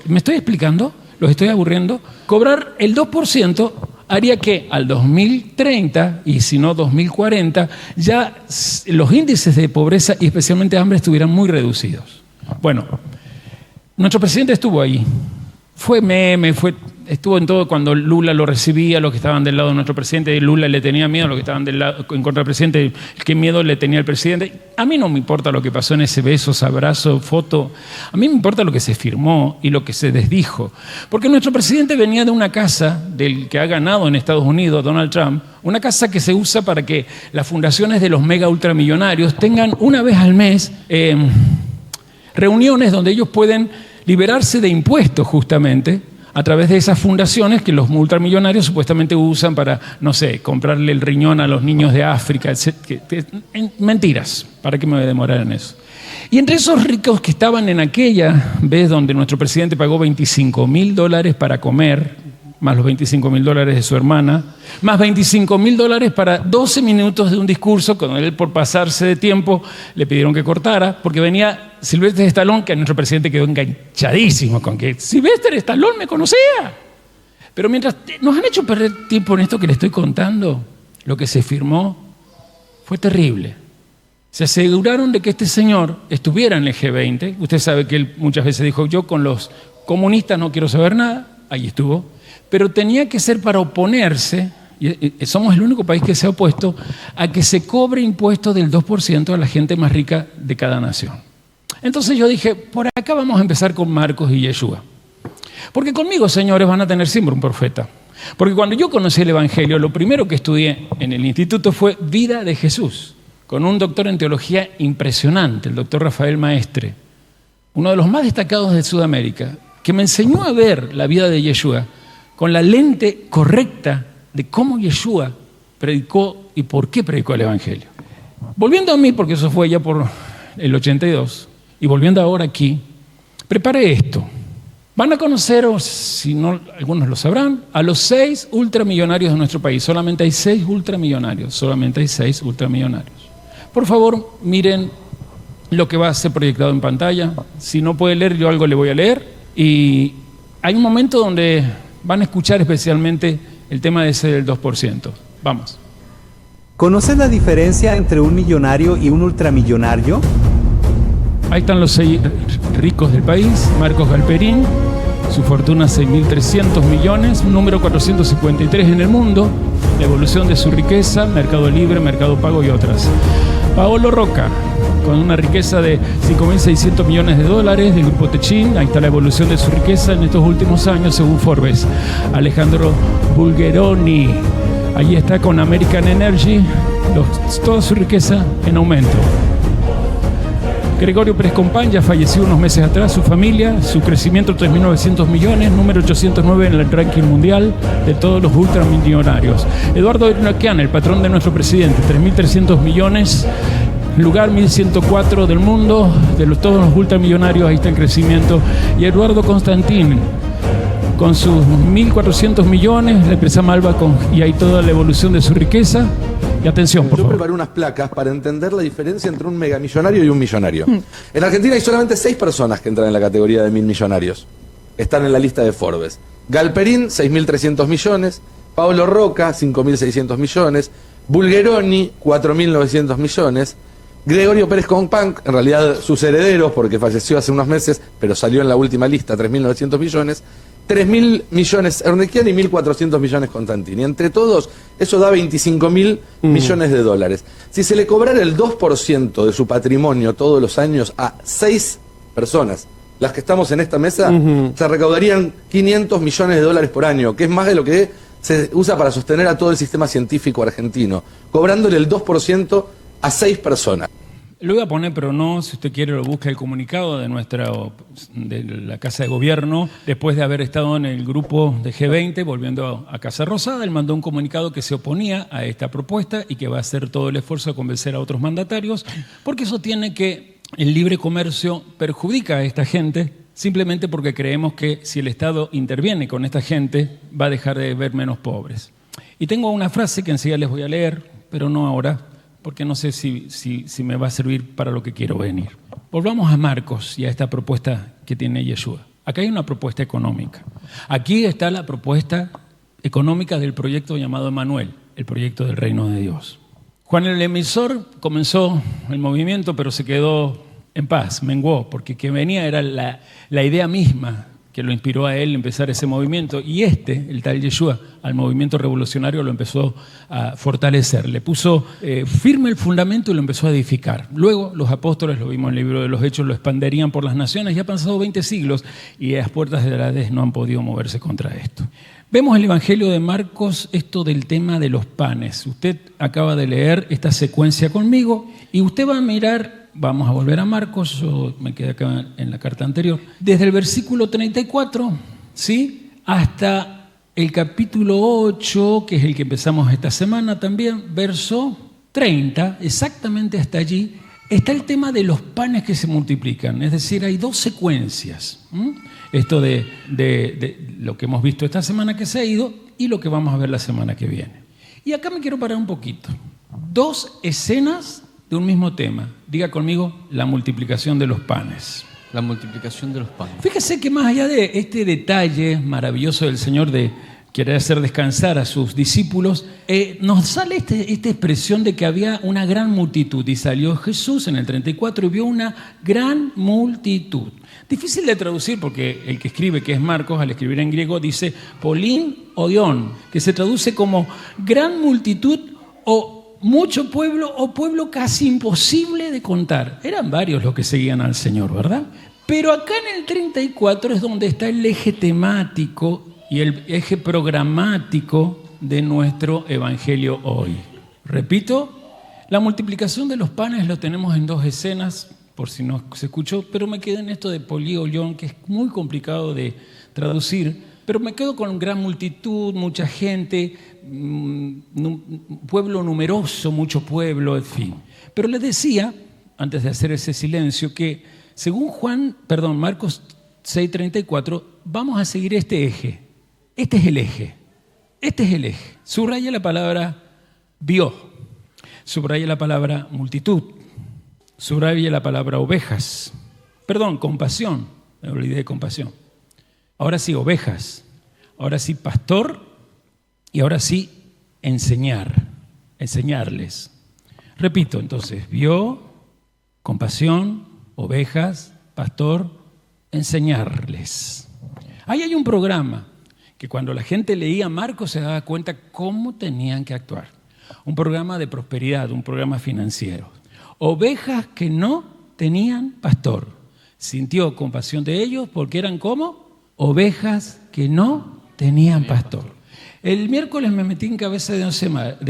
¿Me estoy explicando? ¿Los estoy aburriendo? Cobrar el 2% haría que al 2030, y si no 2040, ya los índices de pobreza y especialmente hambre estuvieran muy reducidos. Bueno, nuestro presidente estuvo ahí. Fue meme, estuvo en todo cuando Lula lo recibía, los que estaban del lado de nuestro presidente, y Lula le tenía miedo a los que estaban en contra del presidente, qué miedo le tenía el presidente. A mí no me importa lo que pasó en ese beso, abrazo, foto, a mí me importa lo que se firmó y lo que se desdijo. Porque nuestro presidente venía de una casa del que ha ganado en Estados Unidos, Donald Trump, una casa que se usa para que las fundaciones de los mega ultramillonarios tengan una vez al mes reuniones donde ellos pueden liberarse de impuestos justamente a través de esas fundaciones que los ultramillonarios supuestamente usan para, no sé, comprarle el riñón a los niños de África, etc. Mentiras, ¿para qué me voy a demorar en eso? Y entre esos ricos que estaban en aquella vez donde nuestro presidente pagó $25,000 para comer, más los $25,000 de su hermana, más $25,000 para 12 minutos de un discurso, cuando él por pasarse de tiempo le pidieron que cortara, porque venía Sylvester Stallone, que nuestro presidente quedó enganchadísimo con que Sylvester Stallone me conocía. Pero mientras nos han hecho perder tiempo en esto que le estoy contando, lo que se firmó fue terrible. Se aseguraron de que este señor estuviera en el G20. Usted sabe que él muchas veces dijo, yo con los comunistas no quiero saber nada. Ahí estuvo. Pero tenía que ser para oponerse, y somos el único país que se ha opuesto, a que se cobre impuestos del 2% a la gente más rica de cada nación. Entonces yo dije, por acá vamos a empezar con Marcos y Yeshua. Porque conmigo, señores, van a tener siempre un profeta. Porque cuando yo conocí el Evangelio, lo primero que estudié en el instituto fue Vida de Jesús, con un doctor en teología impresionante, el doctor Rafael Maestre, uno de los más destacados de Sudamérica, que me enseñó a ver la vida de Yeshua con la lente correcta de cómo Yeshua predicó y por qué predicó el Evangelio. Volviendo a mí, porque eso fue ya por el 82, y volviendo ahora aquí, preparé esto. Van a conocer, o si no, algunos lo sabrán, a los 6 ultramillonarios de nuestro país. Solamente hay 6 ultramillonarios, solamente hay 6 ultramillonarios. Por favor, miren lo que va a ser proyectado en pantalla. Si no puede leer, yo algo le voy a leer. Y hay un momento donde van a escuchar especialmente el tema de ese del 2%. Vamos. ¿Conoces la diferencia entre un millonario y un ultramillonario? Ahí están los 6 ricos del país. Marcos Galperín, su fortuna 6.300 millones, número 453 en el mundo, la evolución de su riqueza, Mercado Libre, Mercado Pago y otras. Paolo Roca, con una riqueza de 5.600 millones de dólares del grupo Techin. Ahí está la evolución de su riqueza en estos últimos años según Forbes. Alejandro Bulgeroni, allí está con American Energy, toda su riqueza en aumento. Gregorio Pérez Compán ya falleció unos meses atrás, su familia, su crecimiento 3.900 millones, número 809 en el ranking mundial de todos los ultramillonarios. Eduardo Inoquian, el patrón de nuestro presidente, 3.300 millones, lugar 1.104 del mundo, todos los ultramillonarios, ahí está el crecimiento. Y Eduardo Constantín, con sus 1.400 millones, la empresa Malva, y ahí toda la evolución de su riqueza. Y atención, por favor. Yo preparé unas placas para entender la diferencia entre un megamillonario y un millonario. En Argentina hay solamente 6 personas que entran en la categoría de 1.000 millonarios. Están en la lista de Forbes. Galperín, 6.300 millones. Paolo Roca, 5.600 millones. Bulgeroni, 4.900 millones. Gregorio Pérez Compán, en realidad sus herederos, porque falleció hace unos meses, pero salió en la última lista, 3.900 millones. 3.000 millones Ernestian y 1.400 millones Constantini. Entre todos, eso da 25.000 millones de dólares. Si se le cobrara el 2% de su patrimonio todos los años a 6 personas, las que estamos en esta mesa, se recaudarían 500 millones de dólares por año, que es más de lo que se usa para sostener a todo el sistema científico argentino, cobrándole el 2% a 6 personas. Lo voy a poner, pero no, si usted quiere lo busca el comunicado de la Casa de Gobierno. Después de haber estado en el grupo de G20, volviendo a Casa Rosada, él mandó un comunicado que se oponía a esta propuesta y que va a hacer todo el esfuerzo de convencer a otros mandatarios, porque sostiene que el libre comercio perjudica a esta gente, simplemente porque creemos que si el Estado interviene con esta gente, va a dejar de ver menos pobres. Y tengo una frase que enseguida les voy a leer, pero no ahora, porque no sé si me va a servir para lo que quiero venir. Volvamos a Marcos y a esta propuesta que tiene Yeshua. Acá hay una propuesta económica. Aquí está la propuesta económica del proyecto llamado Emanuel, el proyecto del reino de Dios. Juan el Emisor comenzó el movimiento, pero se quedó en paz, menguó, porque que venía era la idea misma que lo inspiró a él empezar ese movimiento, y el tal Yeshua, al movimiento revolucionario lo empezó a fortalecer, le puso firme el fundamento y lo empezó a edificar. Luego los apóstoles, lo vimos en el libro de los Hechos, lo expanderían por las naciones, y ha pasado 20 siglos y las puertas de Hades no han podido moverse contra esto. Vemos en el Evangelio de Marcos esto del tema de los panes. Usted acaba de leer esta secuencia conmigo y usted va a mirar, vamos a volver a Marcos, yo me quedé acá en la carta anterior, desde el versículo 34, ¿sí?, hasta el capítulo 8, que es el que empezamos esta semana también, verso 30, exactamente hasta allí, está el tema de los panes que se multiplican. Es decir, hay dos secuencias. Esto de lo que hemos visto esta semana que se ha ido y lo que vamos a ver la semana que viene. Y acá me quiero parar un poquito. Dos escenas de un mismo tema. Diga conmigo, la multiplicación de los panes. La multiplicación de los panes. Fíjese que más allá de este detalle maravilloso del Señor de querer hacer descansar a sus discípulos, nos sale esta expresión de que había una gran multitud. Y salió Jesús en el 34 y vio una gran multitud. Difícil de traducir porque el que escribe, que es Marcos, al escribir en griego dice polín oion, que se traduce como gran multitud o mucho pueblo o pueblo casi imposible de contar. Eran varios los que seguían al Señor, ¿verdad? Pero acá en el 34 es donde está el eje temático y el eje programático de nuestro evangelio hoy. Repito, la multiplicación de los panes lo tenemos en dos escenas, por si no se escuchó, pero me quedé en esto de políolón, que es muy complicado de traducir, pero me quedo con gran multitud, mucha gente, pueblo numeroso, mucho pueblo, en fin. Pero les decía, antes de hacer ese silencio, que según Marcos 6:34, vamos a seguir este eje. Este es el eje. Este es el eje. Subraya la palabra vio. Subraya la palabra multitud. Subraya la palabra ovejas. Compasión. Me olvidé de compasión. Ahora sí, ovejas. Ahora sí, pastor. Y ahora sí, enseñar. Enseñarles. Repito, entonces, vio, compasión, ovejas, pastor, enseñarles. Ahí hay un programa que cuando la gente leía Marcos se daba cuenta cómo tenían que actuar. Un programa de prosperidad, un programa financiero. Ovejas que no tenían pastor. Sintió compasión de ellos porque eran como ovejas que no tenían pastor. El miércoles me metí en cabeza de 11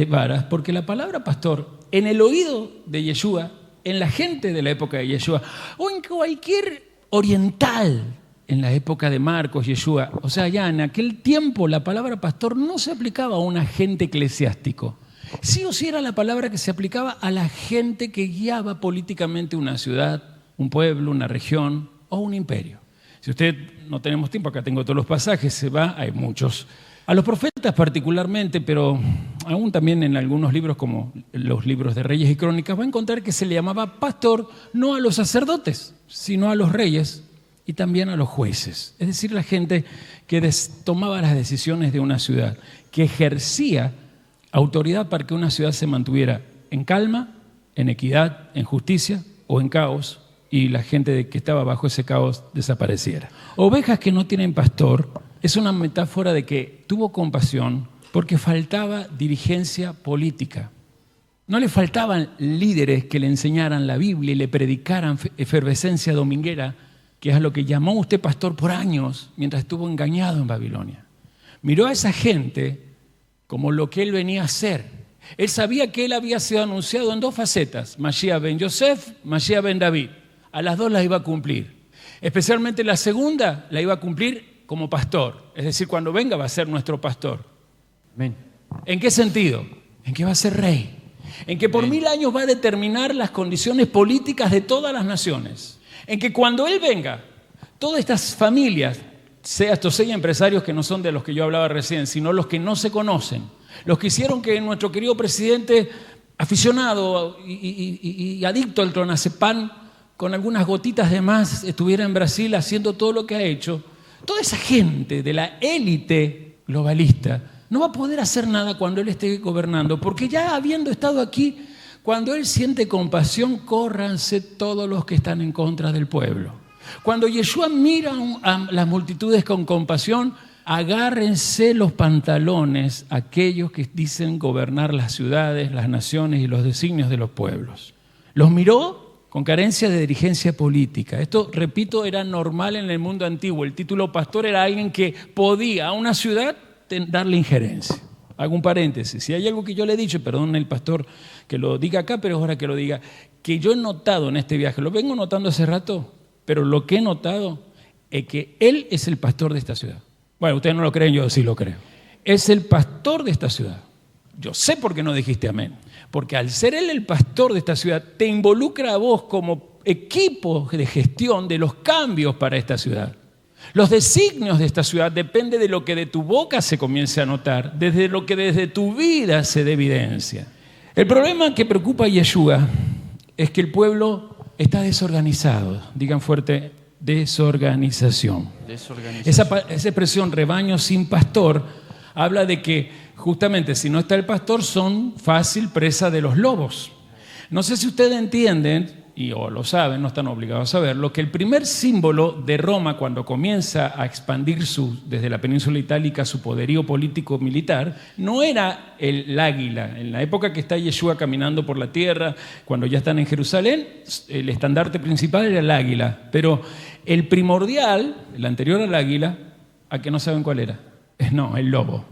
varas porque la palabra pastor en el oído de Yeshua, en la gente de la época de Yeshua, o en cualquier oriental en la época de Marcos, Yeshua, o sea, ya en aquel tiempo la palabra pastor no se aplicaba a un agente eclesiástico. Sí o sí era la palabra que se aplicaba a la gente que guiaba políticamente una ciudad, un pueblo, una región o un imperio. Si usted, no tenemos tiempo, acá tengo todos los pasajes, se va, hay muchos. A los profetas particularmente, pero aún también en algunos libros como los libros de Reyes y Crónicas, va a encontrar que se le llamaba pastor no a los sacerdotes, sino a los reyes y también a los jueces. Es decir, la gente que tomaba las decisiones de una ciudad, que ejercía autoridad para que una ciudad se mantuviera en calma, en equidad, en justicia o en caos, y la gente que estaba bajo ese caos desapareciera. Ovejas que no tienen pastor es una metáfora de que tuvo compasión porque faltaba dirigencia política. No le faltaban líderes que le enseñaran la Biblia y le predicaran efervescencia dominguera, que es a lo que llamó usted pastor por años mientras estuvo engañado en Babilonia. Miró a esa gente como lo que él venía a hacer. Él sabía que él había sido anunciado en dos facetas, Mashiach ben Yosef, Mashiach ben David. A las dos las iba a cumplir. Especialmente la segunda la iba a cumplir como pastor. Es decir, cuando venga va a ser nuestro pastor. Amén. ¿En qué sentido? En que va a ser rey. En que por 1000 años va a determinar las condiciones políticas de todas las naciones. En que cuando él venga, todas estas familias, sea estos 6 empresarios que no son de los que yo hablaba recién, sino los que no se conocen, los que hicieron que nuestro querido presidente, aficionado y adicto al clonazepam, con algunas gotitas de más, estuviera en Brasil haciendo todo lo que ha hecho, toda esa gente de la élite globalista no va a poder hacer nada cuando él esté gobernando, porque ya habiendo estado aquí, cuando él siente compasión, córranse todos los que están en contra del pueblo. Cuando Yeshua mira a las multitudes con compasión, agárrense los pantalones aquellos que dicen gobernar las ciudades, las naciones y los designios de los pueblos. Los miró con carencia de dirigencia política. Esto, repito, era normal en el mundo antiguo. El título pastor era alguien que podía a una ciudad darle injerencia. Hago un paréntesis. Si hay algo que yo le he dicho, perdón el pastor que lo diga acá, pero es hora que lo diga, que yo he notado en este viaje, lo vengo notando hace rato, pero lo que he notado es que él es el pastor de esta ciudad. Bueno, ustedes no lo creen, yo sí lo creo. Es el pastor de esta ciudad. Yo sé por qué no dijiste amén. Porque al ser él el pastor de esta ciudad, te involucra a vos como equipo de gestión de los cambios para esta ciudad. Los designios de esta ciudad dependen de lo que de tu boca se comience a notar, desde lo que desde tu vida se dé evidencia. El problema que preocupa a Yeshua es que el pueblo está desorganizado. Digan fuerte, desorganización. Esa expresión, rebaño sin pastor, habla de que justamente si no está el pastor son fácil presa de los lobos. No sé si ustedes entienden, o lo saben, no están obligados a saberlo, que el primer símbolo de Roma cuando comienza a expandir desde la península itálica su poderío político-militar, no era el águila. En la época que está Yeshua caminando por la tierra, cuando ya están en Jerusalén, el estandarte principal era el águila. Pero el primordial, el anterior al águila, ¿a que no saben cuál era? No, el lobo.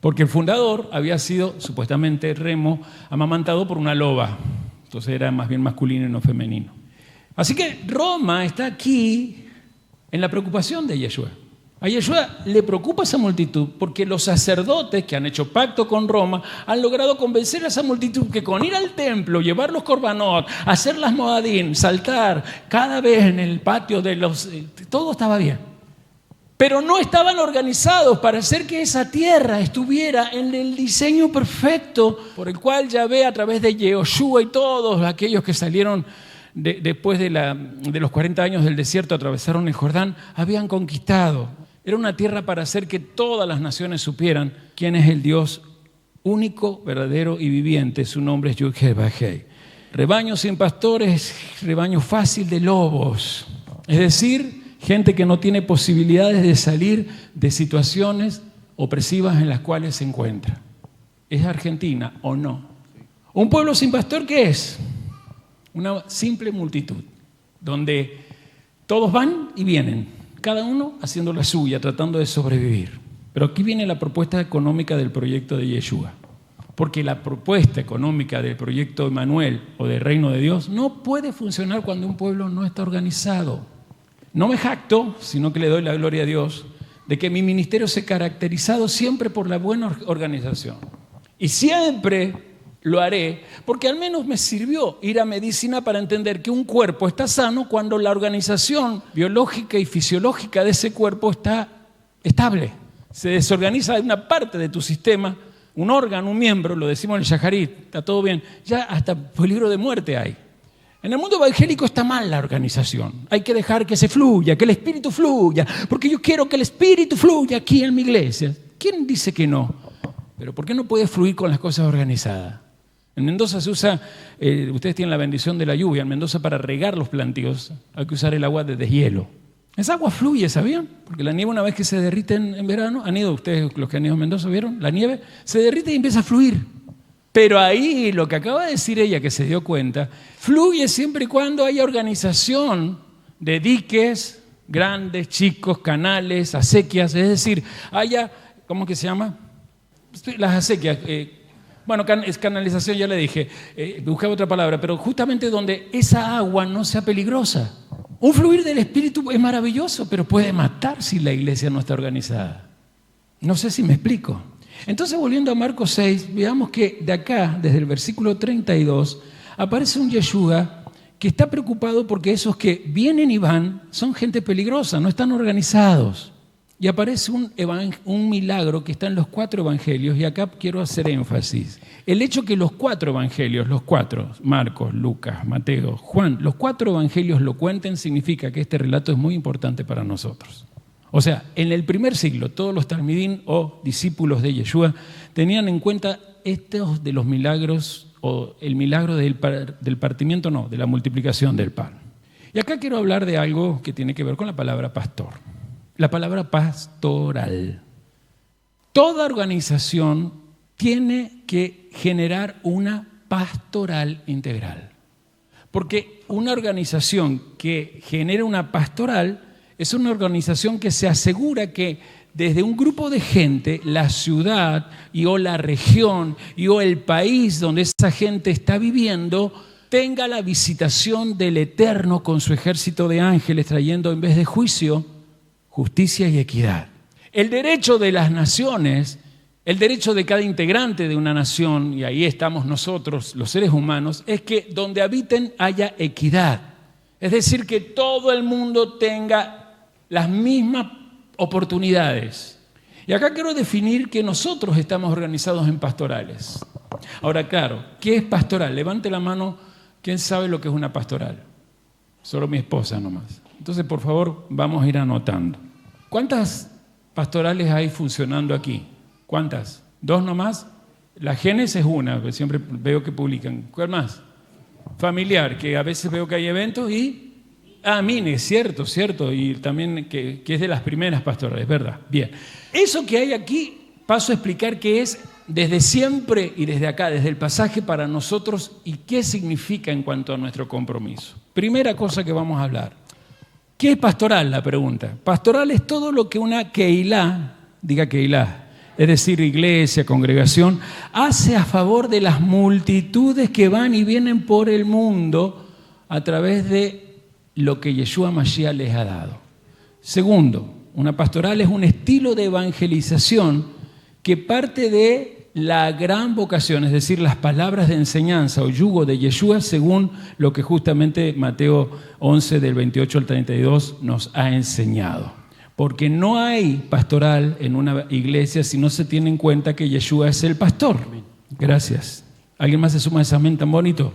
Porque el fundador había sido, supuestamente, Remo, amamantado por una loba. Entonces era más bien masculino y no femenino. Así que Roma está aquí en la preocupación de Yeshua. A Yeshua le preocupa esa multitud porque los sacerdotes que han hecho pacto con Roma han logrado convencer a esa multitud que con ir al templo, llevar los korbanot, hacer las moadín, saltar cada vez en el patio de los... todo estaba bien. Pero no estaban organizados para hacer que esa tierra estuviera en el diseño perfecto por el cual Yahvé a través de Yehoshua y todos aquellos que salieron después de los 40 años del desierto, atravesaron el Jordán, habían conquistado. Era una tierra para hacer que todas las naciones supieran quién es el Dios único, verdadero y viviente. Su nombre es Yud-Heh-Vah-Heh. Rebaño sin pastores, rebaño fácil de lobos. Es decir, gente que no tiene posibilidades de salir de situaciones opresivas en las cuales se encuentra. ¿Es Argentina o no? ¿Un pueblo sin pastor qué es? Una simple multitud, donde todos van y vienen, cada uno haciendo la suya, tratando de sobrevivir. Pero aquí viene la propuesta económica del proyecto de Yeshua. Porque la propuesta económica del proyecto Emmanuel o del Reino de Dios no puede funcionar cuando un pueblo no está organizado. No me jacto, sino que le doy la gloria a Dios, de que mi ministerio se ha caracterizado siempre por la buena organización. Y siempre lo haré, porque al menos me sirvió ir a medicina para entender que un cuerpo está sano cuando la organización biológica y fisiológica de ese cuerpo está estable. Se desorganiza una parte de tu sistema, un órgano, un miembro, lo decimos en el Shaharit, está todo bien, ya hasta peligro de muerte hay. En el mundo evangélico está mal la organización. Hay que dejar que se fluya, que el Espíritu fluya, porque yo quiero que el Espíritu fluya aquí en mi iglesia. ¿Quién dice que no? Pero ¿por qué no puede fluir con las cosas organizadas? En Mendoza se usa, ustedes tienen la bendición de la lluvia, en Mendoza para regar los plantíos hay que usar el agua de deshielo. Esa agua fluye, ¿sabían? Porque la nieve una vez que se derrite en verano, han ido ustedes, los que han ido a Mendoza, ¿vieron? La nieve se derrite y empieza a fluir. Pero ahí lo que acaba de decir ella, que se dio cuenta, fluye siempre y cuando haya organización de diques, grandes, chicos, canales, acequias, es decir, haya, ¿cómo que se llama? Las acequias, Bueno, canalización ya le dije, buscaba otra palabra, pero justamente donde esa agua no sea peligrosa. Un fluir del Espíritu es maravilloso, pero puede matar si la iglesia no está organizada. No sé si me explico. Entonces, volviendo a Marcos 6, veamos que de acá, desde el versículo 32, aparece un Yeshua que está preocupado porque esos que vienen y van son gente peligrosa, no están organizados. Y aparece un milagro que está en los 4 evangelios, y acá quiero hacer énfasis. El hecho que los 4 evangelios, Marcos, Lucas, Mateo, Juan, los 4 evangelios lo cuenten, significa que este relato es muy importante para nosotros. O sea, en el primer siglo, todos los talmidín o discípulos de Yeshua tenían en cuenta estos de los milagros, o el milagro del partimiento, no, de la multiplicación del pan. Y acá quiero hablar de algo que tiene que ver con la palabra pastor. La palabra pastoral. Toda organización tiene que generar una pastoral integral. Porque una organización que genera una pastoral es una organización que se asegura que desde un grupo de gente, la ciudad o la región o el país donde esa gente está viviendo, tenga la visitación del Eterno con su ejército de ángeles trayendo en vez de juicio, justicia y equidad. El derecho de las naciones, el derecho de cada integrante de una nación, y ahí estamos nosotros, los seres humanos, es que donde habiten haya equidad. Es decir, que todo el mundo tenga las mismas oportunidades. Y acá quiero definir que nosotros estamos organizados en pastorales. Ahora, claro, ¿qué es pastoral? Levante la mano, ¿quién sabe lo que es una pastoral? Solo mi esposa nomás. Entonces, por favor, vamos a ir anotando. ¿Cuántas pastorales hay funcionando aquí? ¿Cuántas? ¿2 nomás? La Génesis es una, siempre veo que publican. ¿Cuál más? Familiar, que a veces veo que hay eventos y... Mine, cierto, y también que es de las primeras pastorales, ¿verdad? Bien. Eso que hay aquí, paso a explicar qué es desde siempre y desde acá, desde el pasaje para nosotros y qué significa en cuanto a nuestro compromiso. Primera cosa que vamos a hablar. ¿Qué es pastoral? La pregunta. Pastoral es todo lo que una keilá, diga keilá, es decir, iglesia, congregación, hace a favor de las multitudes que van y vienen por el mundo a través de lo que Yeshua Mashiach les ha dado. Segundo, una pastoral es un estilo de evangelización que parte de la gran vocación, es decir, las palabras de enseñanza o yugo de Yeshua, según lo que justamente Mateo 11, del 28 al 32, nos ha enseñado. Porque no hay pastoral en una iglesia si no se tiene en cuenta que Yeshua es el pastor. Gracias. ¿Alguien más se suma a ese amén tan bonito?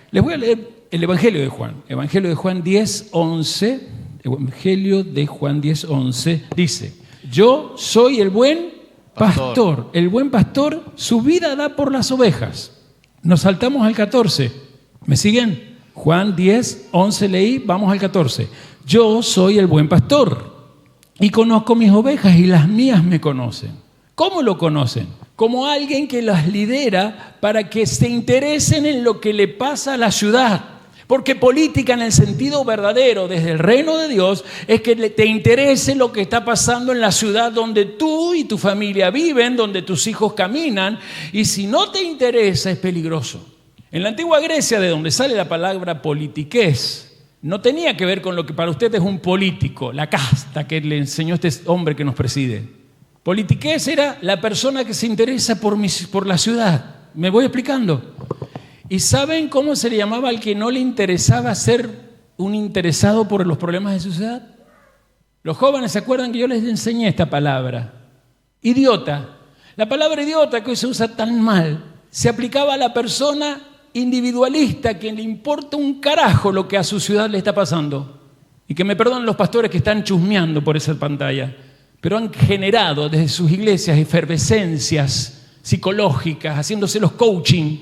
Les voy a leer el Evangelio de Juan. Evangelio de Juan 10, 11. Evangelio de Juan 10, 11 dice: yo soy el buen pastor. El buen pastor su vida da por las ovejas. Nos saltamos al 14. ¿Me siguen? Juan 10, 11 leí, vamos al 14. Yo soy el buen pastor y conozco mis ovejas y las mías me conocen. ¿Cómo lo conocen? Como alguien que las lidera para que se interesen en lo que le pasa a la ciudad. Porque política en el sentido verdadero, desde el reino de Dios, es que te interese lo que está pasando en la ciudad donde tú y tu familia viven, donde tus hijos caminan, y si no te interesa es peligroso. En la antigua Grecia, de donde sale la palabra politiqués, no tenía que ver con lo que para usted es un político, la casta que le enseñó este hombre que nos preside. Politiqués era la persona que se interesa por la ciudad. ¿Me voy explicando? ¿Y saben cómo se le llamaba al que no le interesaba ser un interesado por los problemas de su ciudad? Los jóvenes se acuerdan que yo les enseñé esta palabra. Idiota. La palabra idiota, que hoy se usa tan mal, se aplicaba a la persona individualista que le importa un carajo lo que a su ciudad le está pasando. Y que me perdonen los pastores que están chusmeando por esa pantalla, pero han generado desde sus iglesias efervescencias psicológicas, haciéndose los coaching.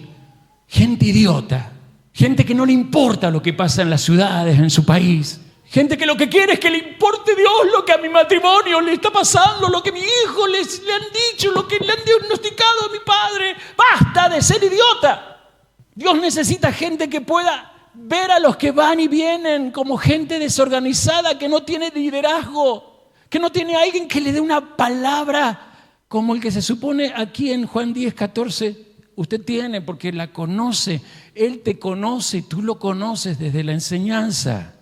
Gente idiota, gente que no le importa lo que pasa en las ciudades, en su país. Gente que lo que quiere es que le importe Dios lo que a mi matrimonio le está pasando, lo que a mi hijo le han dicho, lo que le han diagnosticado a mi padre. ¡Basta de ser idiota! Dios necesita gente que pueda ver a los que van y vienen como gente desorganizada, que no tiene liderazgo, que no tiene alguien que le dé una palabra como el que se supone aquí en Juan 10, 14. usted tiene porque la conoce. Él te conoce y tú lo conoces desde la enseñanza.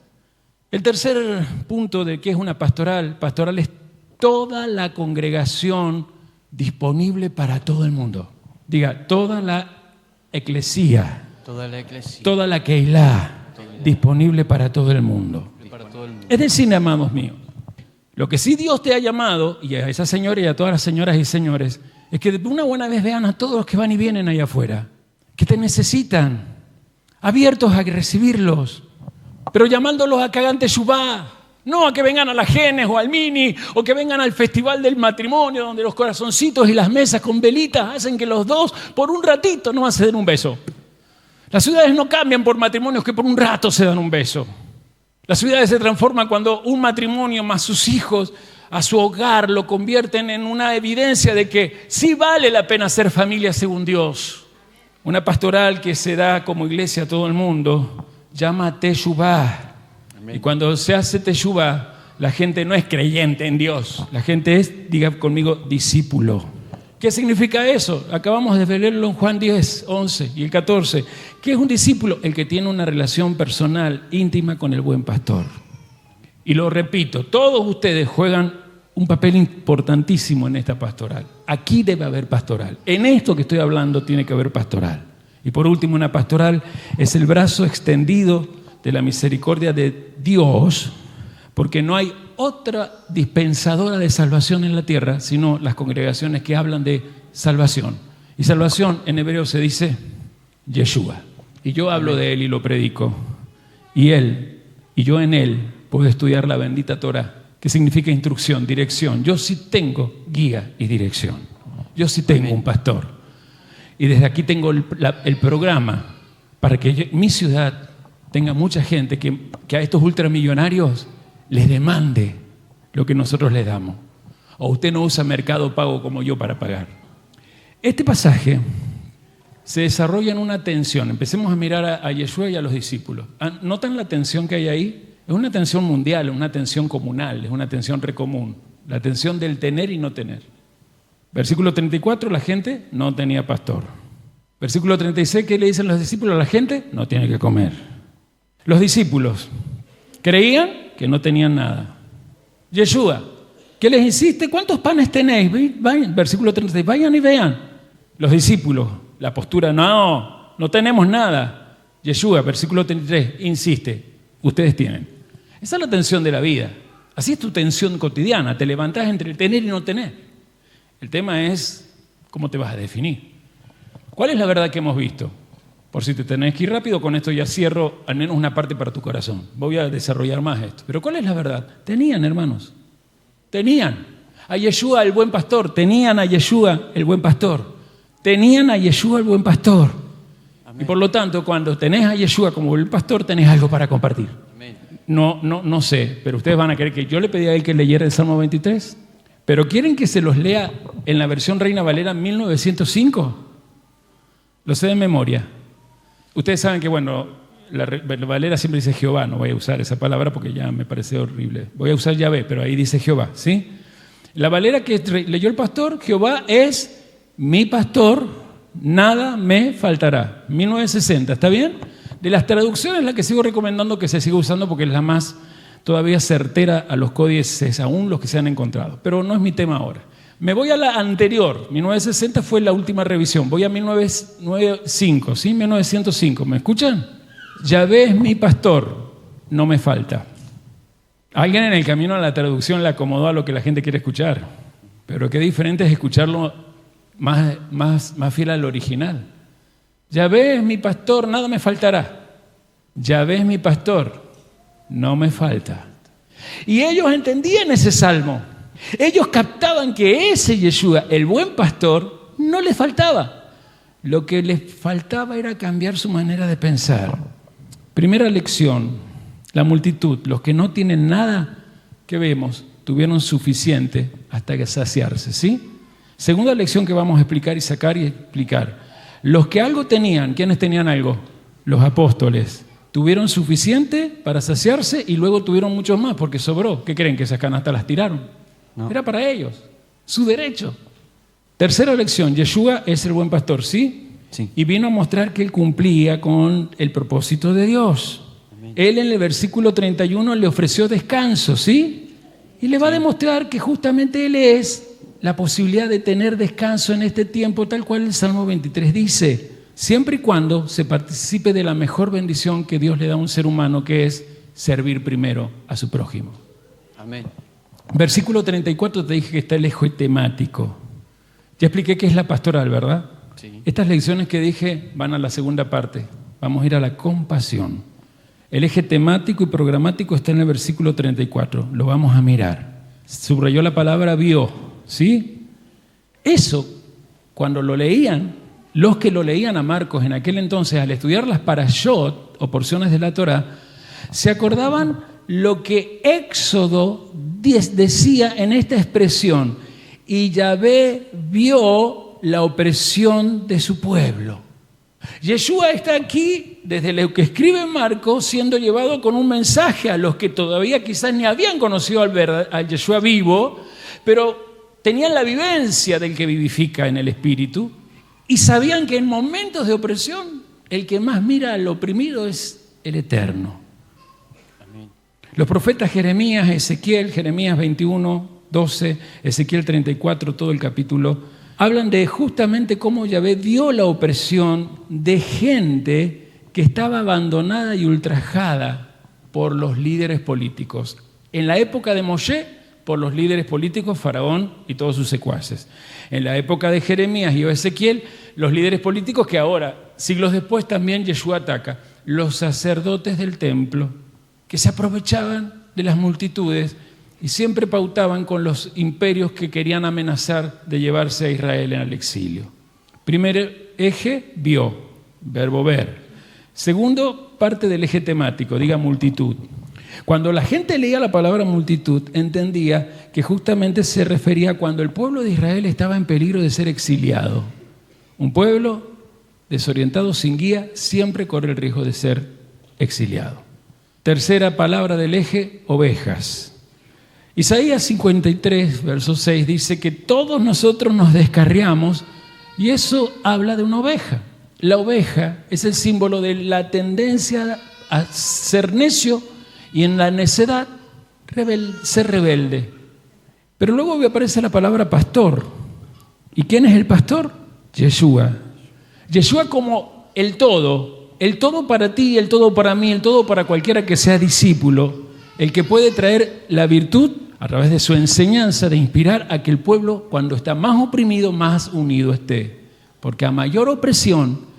El tercer punto de qué es una pastoral. Pastoral es toda la congregación disponible para todo el mundo. Diga, toda la eclesía. Toda la iglesia. Toda la Keilah disponible para todo el mundo. Para todo el mundo. Es decir, amados míos, lo que sí Dios te ha llamado, y a esa señora y a todas las señoras y señores, es que de una buena vez vean a todos los que van y vienen allá afuera, que te necesitan, abiertos a recibirlos, pero llamándolos a que hagan teshuvá, no a que vengan a la Genes o al Mini, o que vengan al festival del matrimonio, donde los corazoncitos y las mesas con velitas hacen que los dos, por un ratito, no se den un beso. Las ciudades no cambian por matrimonios que por un rato se dan un beso. Las ciudades se transforman cuando un matrimonio más sus hijos a su hogar lo convierten en una evidencia de que sí vale la pena ser familia según Dios. Una pastoral que se da como iglesia a todo el mundo llama teshuvá. Y cuando se hace teshuvá, la gente no es creyente en Dios. La gente es, diga conmigo, discípulo. ¿Qué significa eso? Acabamos de leerlo en Juan 10, 11 y el 14. ¿Qué es un discípulo? El que tiene una relación personal, íntima con el buen pastor. Y lo repito, todos ustedes juegan un papel importantísimo en esta pastoral. Aquí debe haber pastoral. En esto que estoy hablando tiene que haber pastoral. Y por último, una pastoral es el brazo extendido de la misericordia de Dios, porque no hay otra dispensadora de salvación en la tierra, sino las congregaciones que hablan de salvación. Y salvación en hebreo se dice Yeshua. Y yo hablo de él y lo predico. Y él, y yo en él, puedo estudiar la bendita Torah, que significa instrucción, dirección. Yo sí tengo guía y dirección. Yo sí tengo un pastor. Y desde aquí tengo el programa para que mi ciudad tenga mucha gente que a estos ultramillonarios les demande lo que nosotros les damos. O usted no usa Mercado Pago como yo para pagar. Este pasaje se desarrolla en una tensión. Empecemos a mirar a Yeshua y a los discípulos. ¿Notan la tensión que hay ahí? Es una tensión mundial, es una tensión comunal, es una tensión recomún. La tensión del tener y no tener. Versículo 34, la gente no tenía pastor. Versículo 36, ¿qué le dicen los discípulos a la gente? No tiene que comer. Los discípulos creían que no tenían nada. Yeshua, ¿qué les insiste? ¿Cuántos panes tenéis? Versículo 36, vayan y vean. Los discípulos, la postura, no tenemos nada. Yeshua, versículo 33, insiste, ustedes tienen. Esa es la tensión de la vida. Así es tu tensión cotidiana, te levantás entre tener y no tener. El tema es cómo te vas a definir. ¿Cuál es la verdad que hemos visto? Por si te tenés que ir rápido, con esto ya cierro al menos una parte para tu corazón. Voy a desarrollar más esto. Pero ¿cuál es la verdad? Tenían, hermanos. Tenían a Yeshua, el buen pastor. Tenían a Yeshua, el buen pastor. Tenían a Yeshua, el buen pastor. Amén. Y por lo tanto, cuando tenés a Yeshua como el pastor, tenés algo para compartir. Amén. No sé, pero ustedes van a querer que yo le pedí a él que leyera el Salmo 23. Pero ¿quieren que se los lea en la versión Reina Valera 1905? Lo sé de memoria. Ustedes saben que, bueno, la Valera siempre dice Jehová, no voy a usar esa palabra porque ya me parece horrible. Voy a usar Yahvé, pero ahí dice Jehová, ¿sí? La Valera que leyó el pastor, Jehová es mi pastor, nada me faltará. 1960, ¿está bien? De las traducciones, la que sigo recomendando que se siga usando porque es la más todavía certera a los códices, aún los que se han encontrado. Pero no es mi tema ahora. Me voy a la anterior, 1960 fue la última revisión. Voy a 1905, ¿sí? 1905, ¿me escuchan? Yahvé es mi pastor, no me falta. Alguien en el camino a la traducción le acomodó a lo que la gente quiere escuchar. Pero qué diferente es escucharlo más fiel al original. Yahvé es mi pastor, nada me faltará. Yahvé es mi pastor, no me falta. Y ellos entendían ese salmo. Ellos captaban que ese Yeshua, el buen pastor, no les faltaba. Lo que les faltaba era cambiar su manera de pensar. Primera lección, la multitud, los que no tienen nada que vemos, tuvieron suficiente hasta que saciarse, ¿sí? Segunda lección que vamos a explicar y sacar y explicar. Los que algo tenían, ¿quiénes tenían algo? Los apóstoles. Tuvieron suficiente para saciarse y luego tuvieron muchos más porque sobró. ¿Qué creen? ¿Que esas canastas las tiraron? No. Era para ellos, su derecho. Tercera lección, Yeshua es el buen pastor, ¿sí? Sí. Y vino a mostrar que él cumplía con el propósito de Dios. Amén. Él en el versículo 31 le ofreció descanso, ¿sí? Y le va a demostrar que justamente él es la posibilidad de tener descanso en este tiempo, tal cual el Salmo 23 dice, siempre y cuando se participe de la mejor bendición que Dios le da a un ser humano, que es servir primero a su prójimo. Amén. Versículo 34 te dije que está el eje temático. Ya expliqué qué es la pastoral, ¿verdad? Sí. Estas lecciones que dije van a la segunda parte. Vamos a ir a la compasión. El eje temático y programático está en el versículo 34. Lo vamos a mirar. Subrayó la palabra vio, ¿sí? Eso, cuando lo leían, los que lo leían a Marcos en aquel entonces, al estudiar las parashot o porciones de la Torá, se acordaban lo que Éxodo decía en esta expresión: y Yahvé vio la opresión de su pueblo. Yeshua está aquí, desde lo que escribe Marcos, siendo llevado con un mensaje a los que todavía quizás ni habían conocido al Yeshua vivo, pero tenían la vivencia del que vivifica en el Espíritu y sabían que en momentos de opresión el que más mira al oprimido es el Eterno. Amén. Los profetas Jeremías, Ezequiel, Jeremías 21, 12, Ezequiel 34, todo el capítulo, hablan de justamente cómo Yahvé dio la opresión de gente que estaba abandonada y ultrajada por los líderes políticos. En la época de Moshe, por los líderes políticos, Faraón y todos sus secuaces. En la época de Jeremías y Ezequiel, los líderes políticos que ahora, siglos después, también Yeshua ataca. Los sacerdotes del templo, que se aprovechaban de las multitudes y siempre pautaban con los imperios que querían amenazar de llevarse a Israel en el exilio. Primer eje, vio, verbo ver. Segundo, parte del eje temático, diga multitud. Cuando la gente leía la palabra multitud, entendía que justamente se refería a cuando el pueblo de Israel estaba en peligro de ser exiliado. Un pueblo desorientado, sin guía, siempre corre el riesgo de ser exiliado. Tercera palabra del eje, ovejas. Isaías 53, verso 6, dice que todos nosotros nos descarriamos y eso habla de una oveja. La oveja es el símbolo de la tendencia a ser necio y en la necedad ser rebelde. Pero luego aparece la palabra pastor. ¿Y quién es el pastor? Yeshua. Yeshua como el todo para ti, el todo para mí, el todo para cualquiera que sea discípulo, el que puede traer la virtud a través de su enseñanza de inspirar a que el pueblo, cuando está más oprimido, más unido esté. Porque a mayor opresión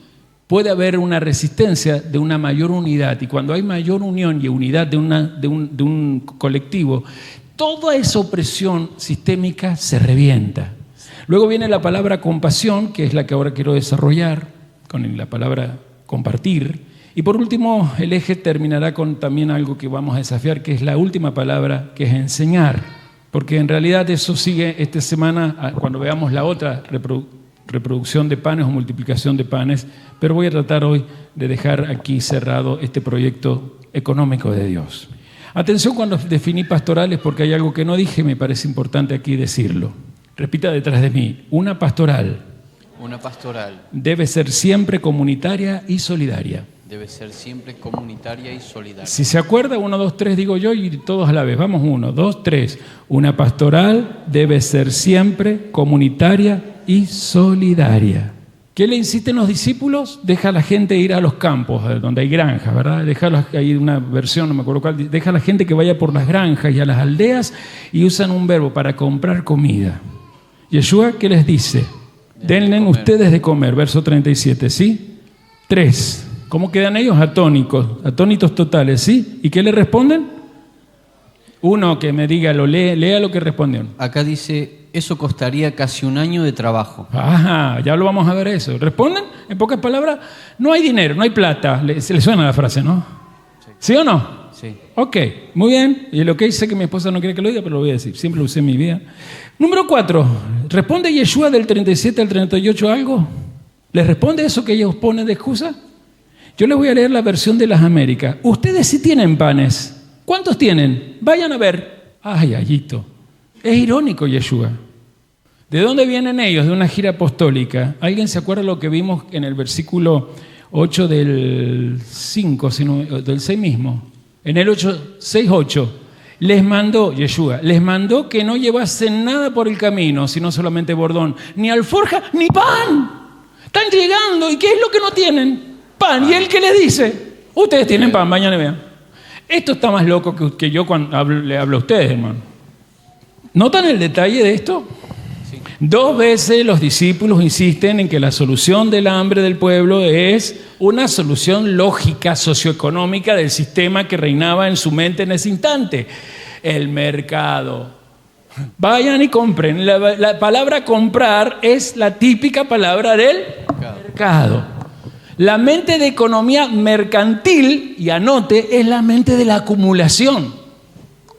puede haber una resistencia de una mayor unidad. Y cuando hay mayor unión y unidad de un colectivo, toda esa opresión sistémica se revienta. Luego viene la palabra compasión, que es la que ahora quiero desarrollar, con la palabra compartir. Y por último, el eje terminará con también algo que vamos a desafiar, que es la última palabra, que es enseñar. Porque en realidad eso sigue esta semana, cuando veamos la otra reproducción de panes o multiplicación de panes, pero voy a tratar hoy de dejar aquí cerrado este proyecto económico de Dios. Atención cuando definí pastorales, porque hay algo que no dije, me parece importante aquí decirlo. Repita detrás de mí, una pastoral debe ser siempre comunitaria y solidaria. Debe ser siempre comunitaria y solidaria. Si se acuerda, 1, 2, 3 digo yo y todos a la vez. Vamos, 1, 2, 3. Una pastoral debe ser siempre comunitaria y solidaria. ¿Qué le insisten los discípulos? Deja a la gente ir a los campos, donde hay granjas, ¿verdad? Hay una versión, no me acuerdo cuál, deja a la gente que vaya por las granjas y a las aldeas y usan un verbo para comprar comida. Yeshua, ¿qué les dice? Denle ustedes de comer, verso 37, ¿sí? 3. ¿Cómo quedan ellos? Atónitos totales, ¿sí? ¿Y qué le responden? Uno que me diga, lea lo que respondieron. Acá dice, eso costaría casi un año de trabajo. Ajá, ya lo vamos a ver eso. ¿Responden? En pocas palabras, no hay dinero, no hay plata. Se le suena la frase, ¿no? ¿Sí o no? Sí. Ok, muy bien. Y lo que sé que mi esposa no quiere que lo diga, pero lo voy a decir. Siempre lo usé en mi vida. Número 4. ¿Responde Yeshua del 37 al 38 algo? ¿Les responde eso que ellos ponen de excusa? Yo les voy a leer la versión de las Américas. Ustedes sí tienen panes. ¿Cuántos tienen? Vayan a ver. Ay, ayito. Es irónico, Yeshua. ¿De dónde vienen ellos? De una gira apostólica. ¿Alguien se acuerda lo que vimos en el versículo 8 del 5, del 6 mismo? En el 6:8, les mandó, Yeshua, les mandó que no llevasen nada por el camino, sino solamente bordón, ni alforja, ni pan. Están llegando, ¿y qué es lo que no tienen? Pan. ¿Y él qué les dice? Ustedes tienen pan, mañana vean. Esto está más loco que yo cuando le hablo a ustedes, hermano. ¿Notan el detalle de esto? Sí. 2 veces los discípulos insisten en que la solución del hambre del pueblo es una solución lógica, socioeconómica del sistema que reinaba en su mente en ese instante. El mercado. Vayan y compren. La palabra comprar es la típica palabra del mercado. La mente de economía mercantil, y anote, es la mente de la acumulación.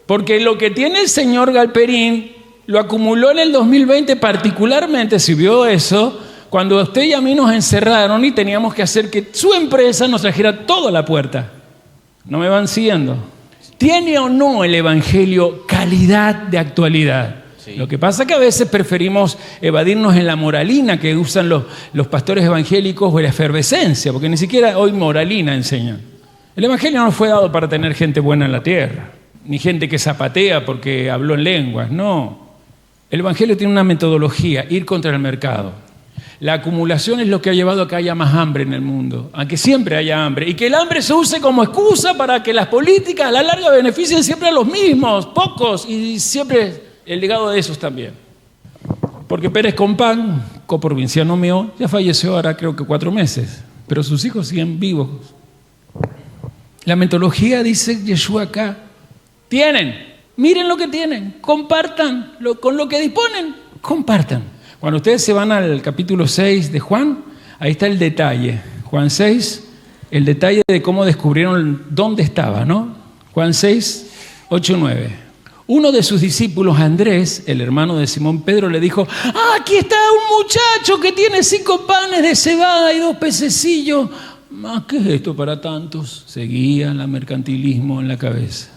Porque lo que tiene el señor Galperín lo acumuló en el 2020, particularmente si vio eso, cuando a usted y a mí nos encerraron y teníamos que hacer que su empresa nos trajera todo a la puerta. ¿No me van siguiendo? ¿Tiene o no el evangelio calidad de actualidad? Sí. Lo que pasa es que a veces preferimos evadirnos en la moralina que usan los pastores evangélicos o la efervescencia, porque ni siquiera hoy moralina enseñan. El evangelio no fue dado para tener gente buena en la tierra, ni gente que zapatea porque habló en lenguas, no. El evangelio tiene una metodología, ir contra el mercado. La acumulación es lo que ha llevado a que haya más hambre en el mundo, a que siempre haya hambre, y que el hambre se use como excusa para que las políticas a la larga beneficien siempre a los mismos, pocos, y siempre el legado de esos también. Porque Pérez Compán, coprovinciano mío, ya falleció ahora creo que 4 meses, pero sus hijos siguen vivos. La metodología, dice Yeshua acá, miren lo que tienen, compartan con lo que disponen, compartan. Cuando ustedes se van al capítulo 6 de Juan, ahí está el detalle. Juan 6, el detalle de cómo descubrieron dónde estaba, ¿no? Juan 6, 8, 9. Uno de sus discípulos, Andrés, el hermano de Simón Pedro, le dijo: aquí está un muchacho que tiene 5 panes de cebada y 2 pececillos. ¿Qué es esto para tantos? Seguía el mercantilismo en la cabeza.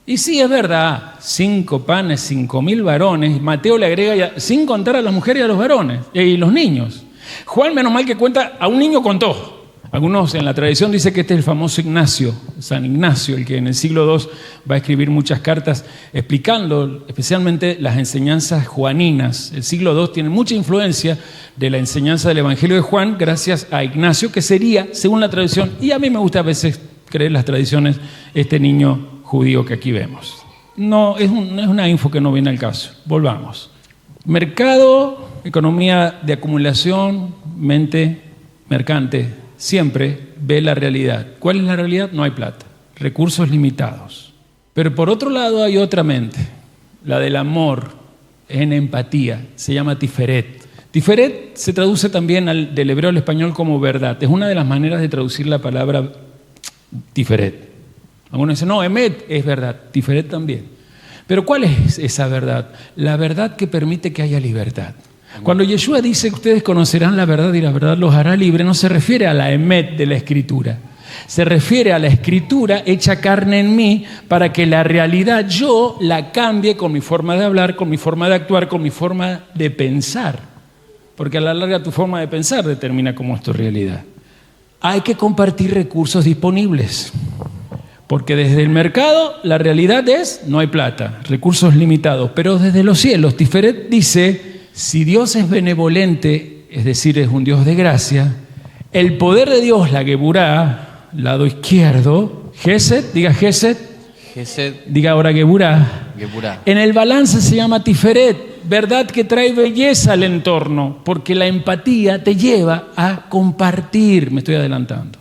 Y sí, es verdad, 5 panes, 5.000 varones. Mateo le agrega ya, sin contar a las mujeres y a los varones y los niños. Juan, menos mal que cuenta, a un niño contó. Algunos en la tradición dicen que este es el famoso Ignacio, San Ignacio, el que en el siglo II va a escribir muchas cartas explicando especialmente las enseñanzas juaninas. El siglo II tiene mucha influencia de la enseñanza del Evangelio de Juan gracias a Ignacio, que sería, según la tradición, y a mí me gusta a veces creer las tradiciones, este niño judío que aquí vemos. No, es una info que no viene al caso. Volvamos. Mercado, economía de acumulación, mente mercante, siempre ve la realidad. ¿Cuál es la realidad? No hay plata, recursos limitados. Pero por otro lado hay otra mente, la del amor en empatía, se llama Tiferet. Tiferet se traduce también del hebreo al español como verdad. Es una de las maneras de traducir la palabra Tiferet. Algunos dicen, no, Emet es verdad, Tiferet también. Pero ¿cuál es esa verdad? La verdad que permite que haya libertad. Cuando Yeshua dice que ustedes conocerán la verdad y la verdad los hará libre, no se refiere a la Emet de la Escritura. Se refiere a la Escritura hecha carne en mí para que la realidad yo la cambie con mi forma de hablar, con mi forma de actuar, con mi forma de pensar. Porque a la larga tu forma de pensar determina cómo es tu realidad. Hay que compartir recursos disponibles. Porque desde el mercado la realidad es, no hay plata, recursos limitados. Pero desde los cielos, Tiferet dice, si Dios es benevolente, es decir, es un Dios de gracia, el poder de Dios, la Geburá, lado izquierdo, Gesed, diga Gesed, diga ahora Geburá. En el balance se llama Tiferet, verdad que trae belleza al entorno, porque la empatía te lleva a compartir. Me estoy adelantando.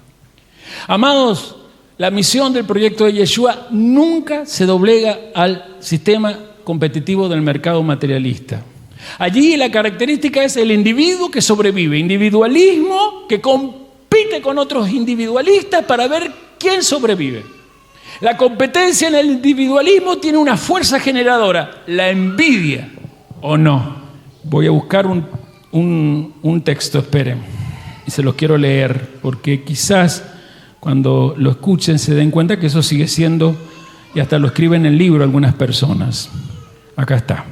Amados, la misión del proyecto de Yeshua nunca se doblega al sistema competitivo del mercado materialista. Allí la característica es el individuo que sobrevive, individualismo que compite con otros individualistas para ver quién sobrevive. La competencia en el individualismo tiene una fuerza generadora, la envidia, ¿o no? Voy a buscar un texto, esperen, y se los quiero leer, porque quizás cuando lo escuchen se den cuenta que eso sigue siendo, y hasta lo escriben en el libro algunas personas. Acá está.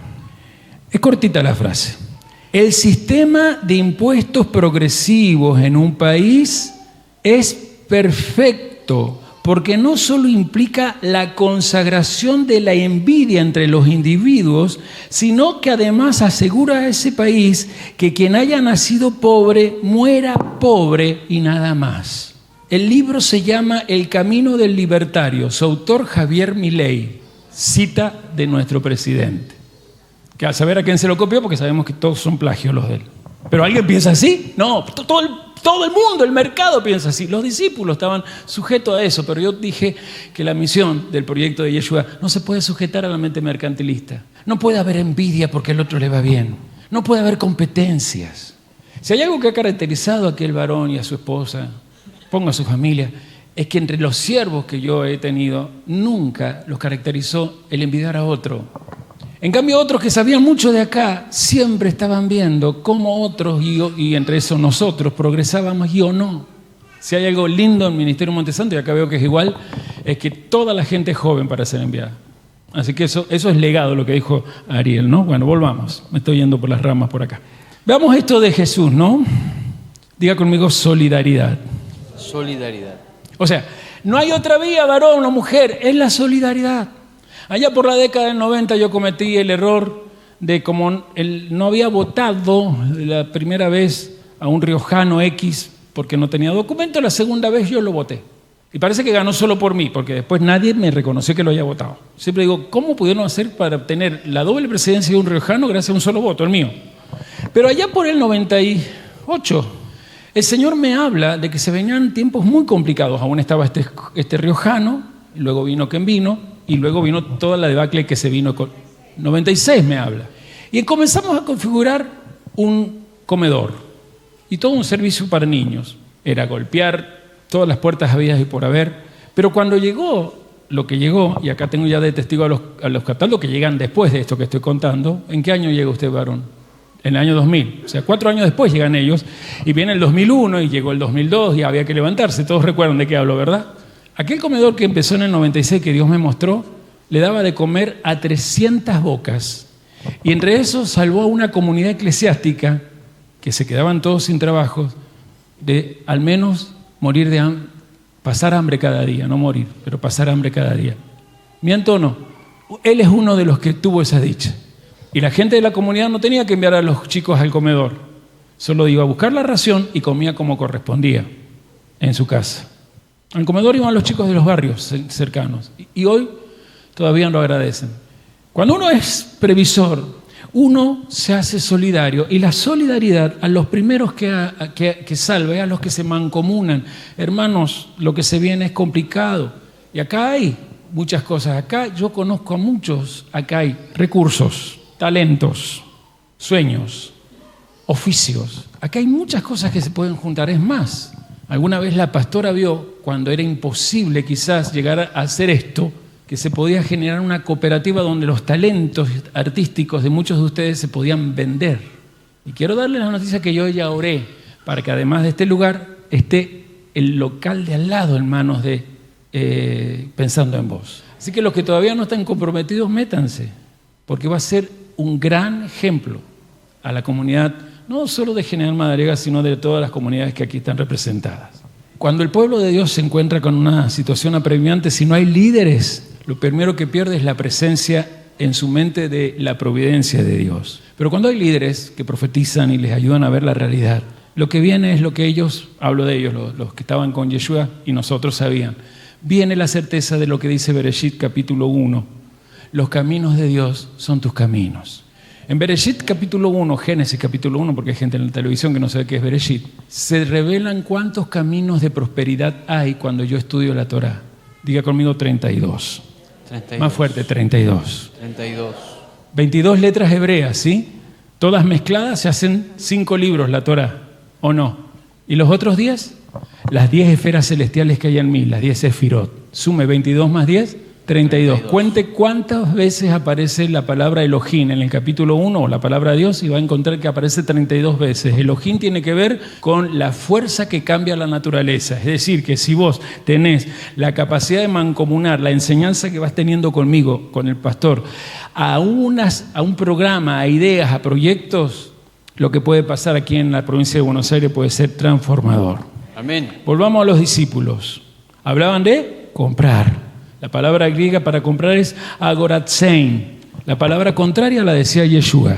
Es cortita la frase. El sistema de impuestos progresivos en un país es perfecto, porque no solo implica la consagración de la envidia entre los individuos, sino que además asegura a ese país que quien haya nacido pobre, muera pobre y nada más. El libro se llama El Camino del Libertario, su autor Javier Milei, cita de nuestro presidente. Que a saber a quién se lo copió, porque sabemos que todos son plagios los de él. ¿Pero alguien piensa así? No, todo el mundo, el mercado piensa así. Los discípulos estaban sujetos a eso, pero yo dije que la misión del proyecto de Yeshua no se puede sujetar a la mente mercantilista. No puede haber envidia porque al otro le va bien. No puede haber competencias. Si hay algo que ha caracterizado a aquel varón y a su esposa, pongo a su familia, es que entre los siervos que yo he tenido, nunca los caracterizó el envidiar a otro. En cambio, otros que sabían mucho de acá, siempre estaban viendo cómo otros, y entre esos nosotros, progresábamos y o no. Si hay algo lindo en el Ministerio Montesanto, y acá veo que es igual, es que toda la gente es joven para ser enviada. Así que eso es legado, lo que dijo Ariel, ¿no? Bueno, volvamos. Me estoy yendo por las ramas por acá. Veamos esto de Jesús, ¿no? Diga conmigo solidaridad. Solidaridad. O sea, no hay otra vía, varón o mujer, es la solidaridad. Allá por la década del 90 yo cometí el error de como no había votado la primera vez a un riojano X porque no tenía documento, la segunda vez yo lo voté. Y parece que ganó solo por mí, porque después nadie me reconoció que lo haya votado. Siempre digo, ¿cómo pudieron hacer para obtener la doble presidencia de un riojano gracias a un solo voto, el mío? Pero allá por el 98, el Señor me habla de que se venían tiempos muy complicados. Aún estaba este riojano, luego vino quien vino, y luego vino toda la debacle que se vino con 96 me habla. Y comenzamos a configurar un comedor y todo un servicio para niños. Era golpear todas las puertas habidas y por haber. Pero cuando llegó lo que llegó, y acá tengo ya de testigo a los catálogos que llegan después de esto que estoy contando. ¿En qué año llega usted, varón? En el año 2000. O sea, 4 años después llegan ellos. Y viene el 2001 y llegó el 2002 y había que levantarse. Todos recuerdan de qué hablo, ¿verdad? Aquel comedor que empezó en el 96, que Dios me mostró, le daba de comer a 300 bocas. Y entre esos salvó a una comunidad eclesiástica que se quedaban todos sin trabajo, de al menos morir de hambre, pasar hambre cada día, no morir, pero pasar hambre cada día. ¿Miento o no? Él es uno de los que tuvo esa dicha. Y la gente de la comunidad no tenía que enviar a los chicos al comedor. Solo iba a buscar la ración y comía como correspondía en su casa. Al comedor iban los chicos de los barrios cercanos y hoy todavía lo agradecen. Cuando uno es previsor, uno se hace solidario y la solidaridad a los primeros que salve, a los que se mancomunan. Hermanos, lo que se viene es complicado y acá hay muchas cosas. Acá yo conozco a muchos, acá hay recursos, talentos, sueños, oficios. Acá hay muchas cosas que se pueden juntar. Es más, alguna vez la pastora vio, cuando era imposible quizás llegar a hacer esto, que se podía generar una cooperativa donde los talentos artísticos de muchos de ustedes se podían vender. Y quiero darles la noticia que yo ya oré para que además de este lugar esté el local de al lado en manos de Pensando en Vos. Así que los que todavía no están comprometidos, métanse, porque va a ser un gran ejemplo a la comunidad, no solo de General Madariaga, sino de todas las comunidades que aquí están representadas. Cuando el pueblo de Dios se encuentra con una situación apremiante, si no hay líderes, lo primero que pierde es la presencia en su mente de la providencia de Dios. Pero cuando hay líderes que profetizan y les ayudan a ver la realidad, lo que viene es lo que ellos, hablo de ellos, los que estaban con Yeshua y nosotros sabían, viene la certeza de lo que dice Bereshit capítulo 1. Los caminos de Dios son tus caminos. En Bereshit capítulo 1, Génesis capítulo 1, porque hay gente en la televisión que no sabe qué es Bereshit, se revelan cuántos caminos de prosperidad hay cuando yo estudio la Torá. Diga conmigo 32. 32. Más fuerte, 32. 32. 22 letras hebreas, ¿sí? Todas mezcladas se hacen 5 libros la Torá, ¿o no? ¿Y los otros 10? Las 10 esferas celestiales que hay en mí, las 10 sefirot. Sume 22 más 10, 32. Cuente cuántas veces aparece la palabra Elohim en el capítulo 1, o la palabra Dios, y va a encontrar que aparece 32 veces. Elohim tiene que ver con la fuerza que cambia la naturaleza. Es decir, que si vos tenés la capacidad de mancomunar la enseñanza que vas teniendo conmigo, con el pastor, a un programa, a ideas, a proyectos, lo que puede pasar aquí en la provincia de Buenos Aires puede ser transformador. Amén. Volvamos a los discípulos. Hablaban de comprar. La palabra griega para comprar es agoratzein. La palabra contraria la decía Yeshua.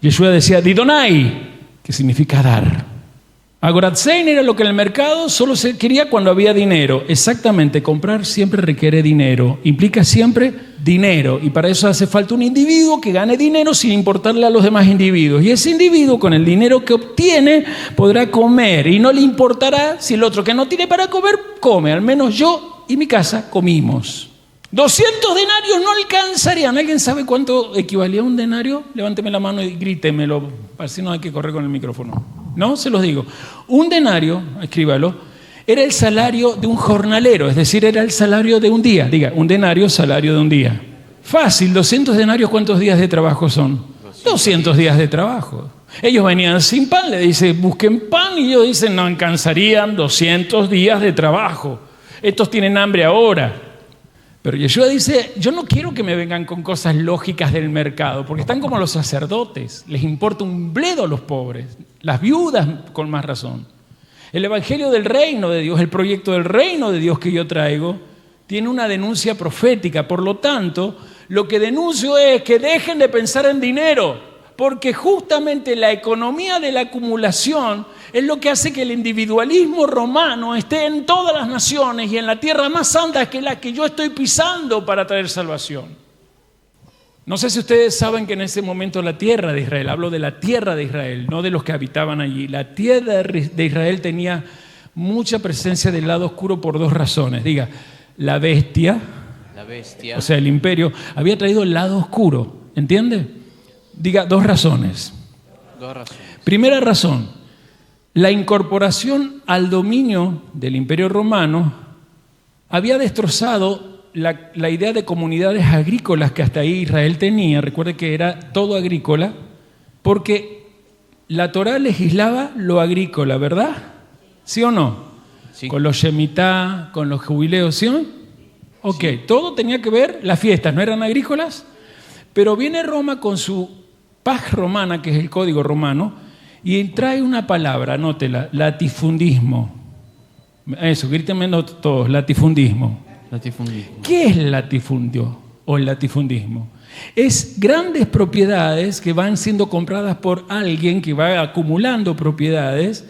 Yeshua decía didonai, que significa dar. Agoratzein era lo que en el mercado solo se quería cuando había dinero. Exactamente, comprar siempre requiere dinero, implica siempre dinero, y para eso hace falta un individuo que gane dinero sin importarle a los demás individuos. Y ese individuo con el dinero que obtiene podrá comer y no le importará si el otro que no tiene para comer come. Al menos yo y mi casa comimos. 200 denarios no alcanzarían. ¿Alguien sabe cuánto equivalía a un denario? Levánteme la mano y grítemelo, así no hay que correr con el micrófono. No, se los digo. Un denario, escríbalo, era el salario de un jornalero, es decir, era el salario de un día. Diga, un denario, salario de un día. Fácil, 200 denarios, ¿cuántos días de trabajo son? 200 días de trabajo. Ellos venían sin pan, le dice, busquen pan, y ellos dicen, no alcanzarían 200 días de trabajo. Estos tienen hambre ahora. Pero Yeshua dice, yo no quiero que me vengan con cosas lógicas del mercado, porque están como los sacerdotes, les importa un bledo a los pobres, las viudas con más razón. El evangelio del reino de Dios, el proyecto del reino de Dios que yo traigo, tiene una denuncia profética. Por lo tanto, lo que denuncio es que dejen de pensar en dinero, porque justamente la economía de la acumulación es lo que hace que el individualismo romano esté en todas las naciones y en la tierra más santa que la que yo estoy pisando para traer salvación. No sé si ustedes saben que en ese momento la tierra de Israel, hablo de la tierra de Israel, no de los que habitaban allí, la tierra de Israel tenía mucha presencia del lado oscuro por dos razones. Diga, la bestia, o sea, el imperio, había traído el lado oscuro, ¿entiende? Diga, dos razones. Primera razón, la incorporación al dominio del Imperio Romano había destrozado la idea de comunidades agrícolas que hasta ahí Israel tenía. Recuerde que era todo agrícola, porque la Torá legislaba lo agrícola, ¿verdad? ¿Sí o no? Sí. Con los Shemitá, con los jubileos, ¿sí o no? Ok, sí. Todo tenía que ver, las fiestas no eran agrícolas, pero viene Roma con su Pax Romana, que es el código romano, y trae una palabra, anótela, latifundismo. Eso, grítenme todos, latifundismo. Latifundismo. ¿Qué es el latifundio o el latifundismo? Es grandes propiedades que van siendo compradas por alguien que va acumulando propiedades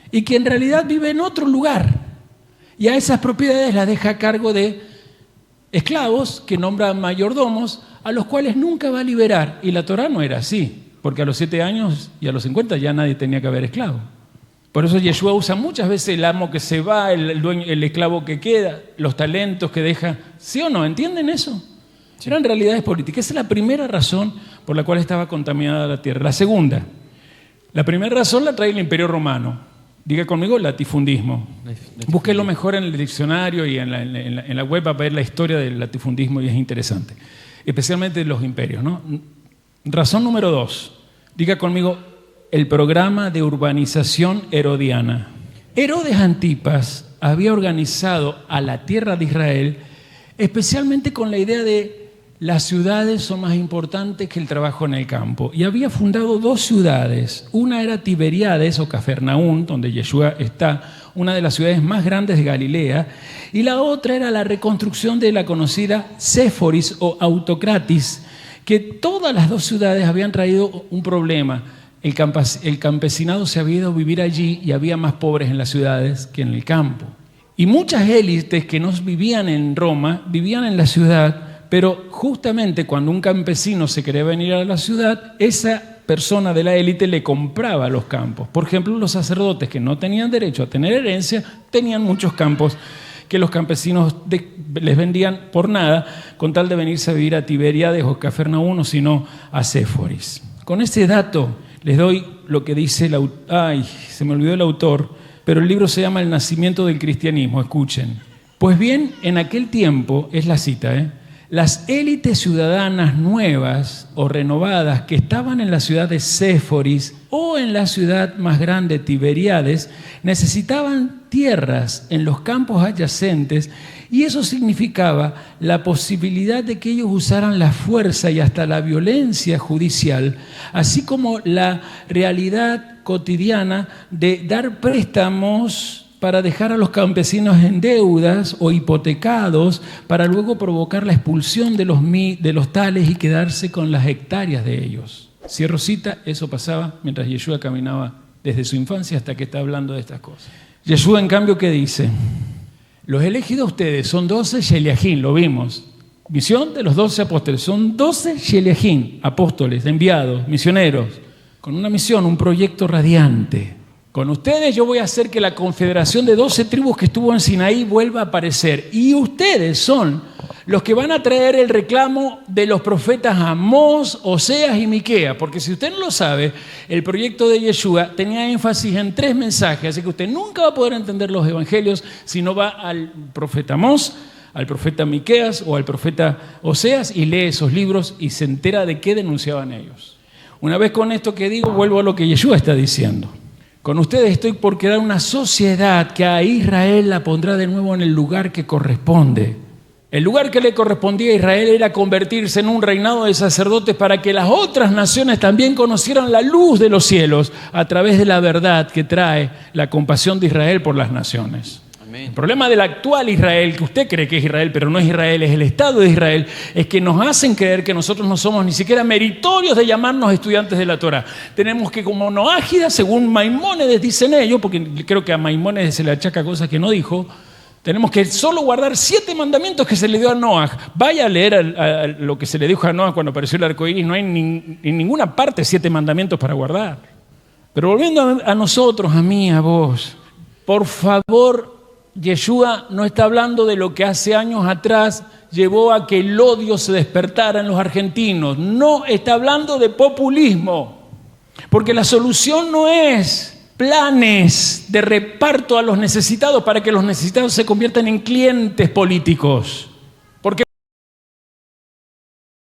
y que en realidad vive en otro lugar. Y a esas propiedades las deja a cargo de esclavos que nombran mayordomos, a los cuales nunca va a liberar. Y la Torá no era así, porque a los 7 años y a los 50 ya nadie tenía que haber esclavo. Por eso Yeshua usa muchas veces el amo que se va, el esclavo que queda, los talentos que deja. ¿Sí o no? ¿Entienden eso? Sí. Eran realidades políticas. Esa es la primera razón por la cual estaba contaminada la tierra. La segunda, la primera razón la trae el Imperio Romano. Diga conmigo, latifundismo. Búsquelo mejor en el diccionario y en la web, va a ver la historia del latifundismo y es interesante. Especialmente los imperios, ¿no? Razón número 2. Diga conmigo, el programa de urbanización herodiana. Herodes Antipas había organizado a la tierra de Israel especialmente con la idea de las ciudades son más importantes que el trabajo en el campo. Y había fundado 2 ciudades. Una era Tiberíades o Cafarnaún, donde Yeshua está, una de las ciudades más grandes de Galilea. Y la otra era la reconstrucción de la conocida Séforis o Autocratis, que todas las 2 ciudades habían traído un problema. El campesinado se había ido a vivir allí y había más pobres en las ciudades que en el campo. Y muchas élites que no vivían en Roma, vivían en la ciudad, pero justamente cuando un campesino se quería venir a la ciudad, esa persona de la élite le compraba los campos. Por ejemplo, los sacerdotes que no tenían derecho a tener herencia, tenían muchos campos que los campesinos les vendían por nada, con tal de venirse a vivir a Tiberíades o Cafarnaún, o si no, a Séforis. Con ese dato les doy lo que dice se me olvidó el autor, pero el libro se llama El nacimiento del cristianismo. Escuchen. Pues bien, en aquel tiempo, es la cita, las élites ciudadanas nuevas o renovadas que estaban en la ciudad de Séforis o en la ciudad más grande, Tiberíades, necesitaban tierras en los campos adyacentes Y eso significaba la posibilidad de que ellos usaran la fuerza y hasta la violencia judicial, así como la realidad cotidiana de dar préstamos para dejar a los campesinos en deudas o hipotecados para luego provocar la expulsión de los tales y quedarse con las hectáreas de ellos. Cierro cita, eso pasaba mientras Yeshua caminaba desde su infancia hasta que está hablando de estas cosas. Yeshua, en cambio, ¿qué dice? Los elegidos ustedes son 12 Sheliachim, lo vimos. Misión de los 12 apóstoles. Son 12 Sheliachim, apóstoles, enviados, misioneros, con una misión, un proyecto radiante. Con ustedes yo voy a hacer que la confederación de 12 tribus que estuvo en Sinaí vuelva a aparecer. Y ustedes son los que van a traer el reclamo de los profetas Amós, Oseas y Miqueas. Porque si usted no lo sabe, el proyecto de Yeshua tenía énfasis en 3 mensajes. Así que usted nunca va a poder entender los evangelios si no va al profeta Amós, al profeta Miqueas o al profeta Oseas y lee esos libros y se entera de qué denunciaban ellos. Una vez con esto que digo, vuelvo a lo que Yeshua está diciendo. Con ustedes estoy por crear una sociedad que a Israel la pondrá de nuevo en el lugar que corresponde. El lugar que le correspondía a Israel era convertirse en un reinado de sacerdotes para que las otras naciones también conocieran la luz de los cielos a través de la verdad que trae la compasión de Israel por las naciones. El problema del actual Israel, que usted cree que es Israel, pero no es Israel, es el Estado de Israel, es que nos hacen creer que nosotros no somos ni siquiera meritorios de llamarnos estudiantes de la Torá. Tenemos que, como Noágida, según Maimónides dicen ellos, porque creo que a Maimónides se le achaca cosas que no dijo, tenemos que solo guardar 7 mandamientos que se le dio a Noaj. Vaya a leer a lo que se le dijo a Noaj cuando apareció el arco iris, no hay en ninguna parte 7 mandamientos para guardar. Pero volviendo a nosotros, a mí, a vos, por favor, Yeshua no está hablando de lo que hace años atrás llevó a que el odio se despertara en los argentinos. No está hablando de populismo, porque la solución no es planes de reparto a los necesitados para que los necesitados se conviertan en clientes políticos.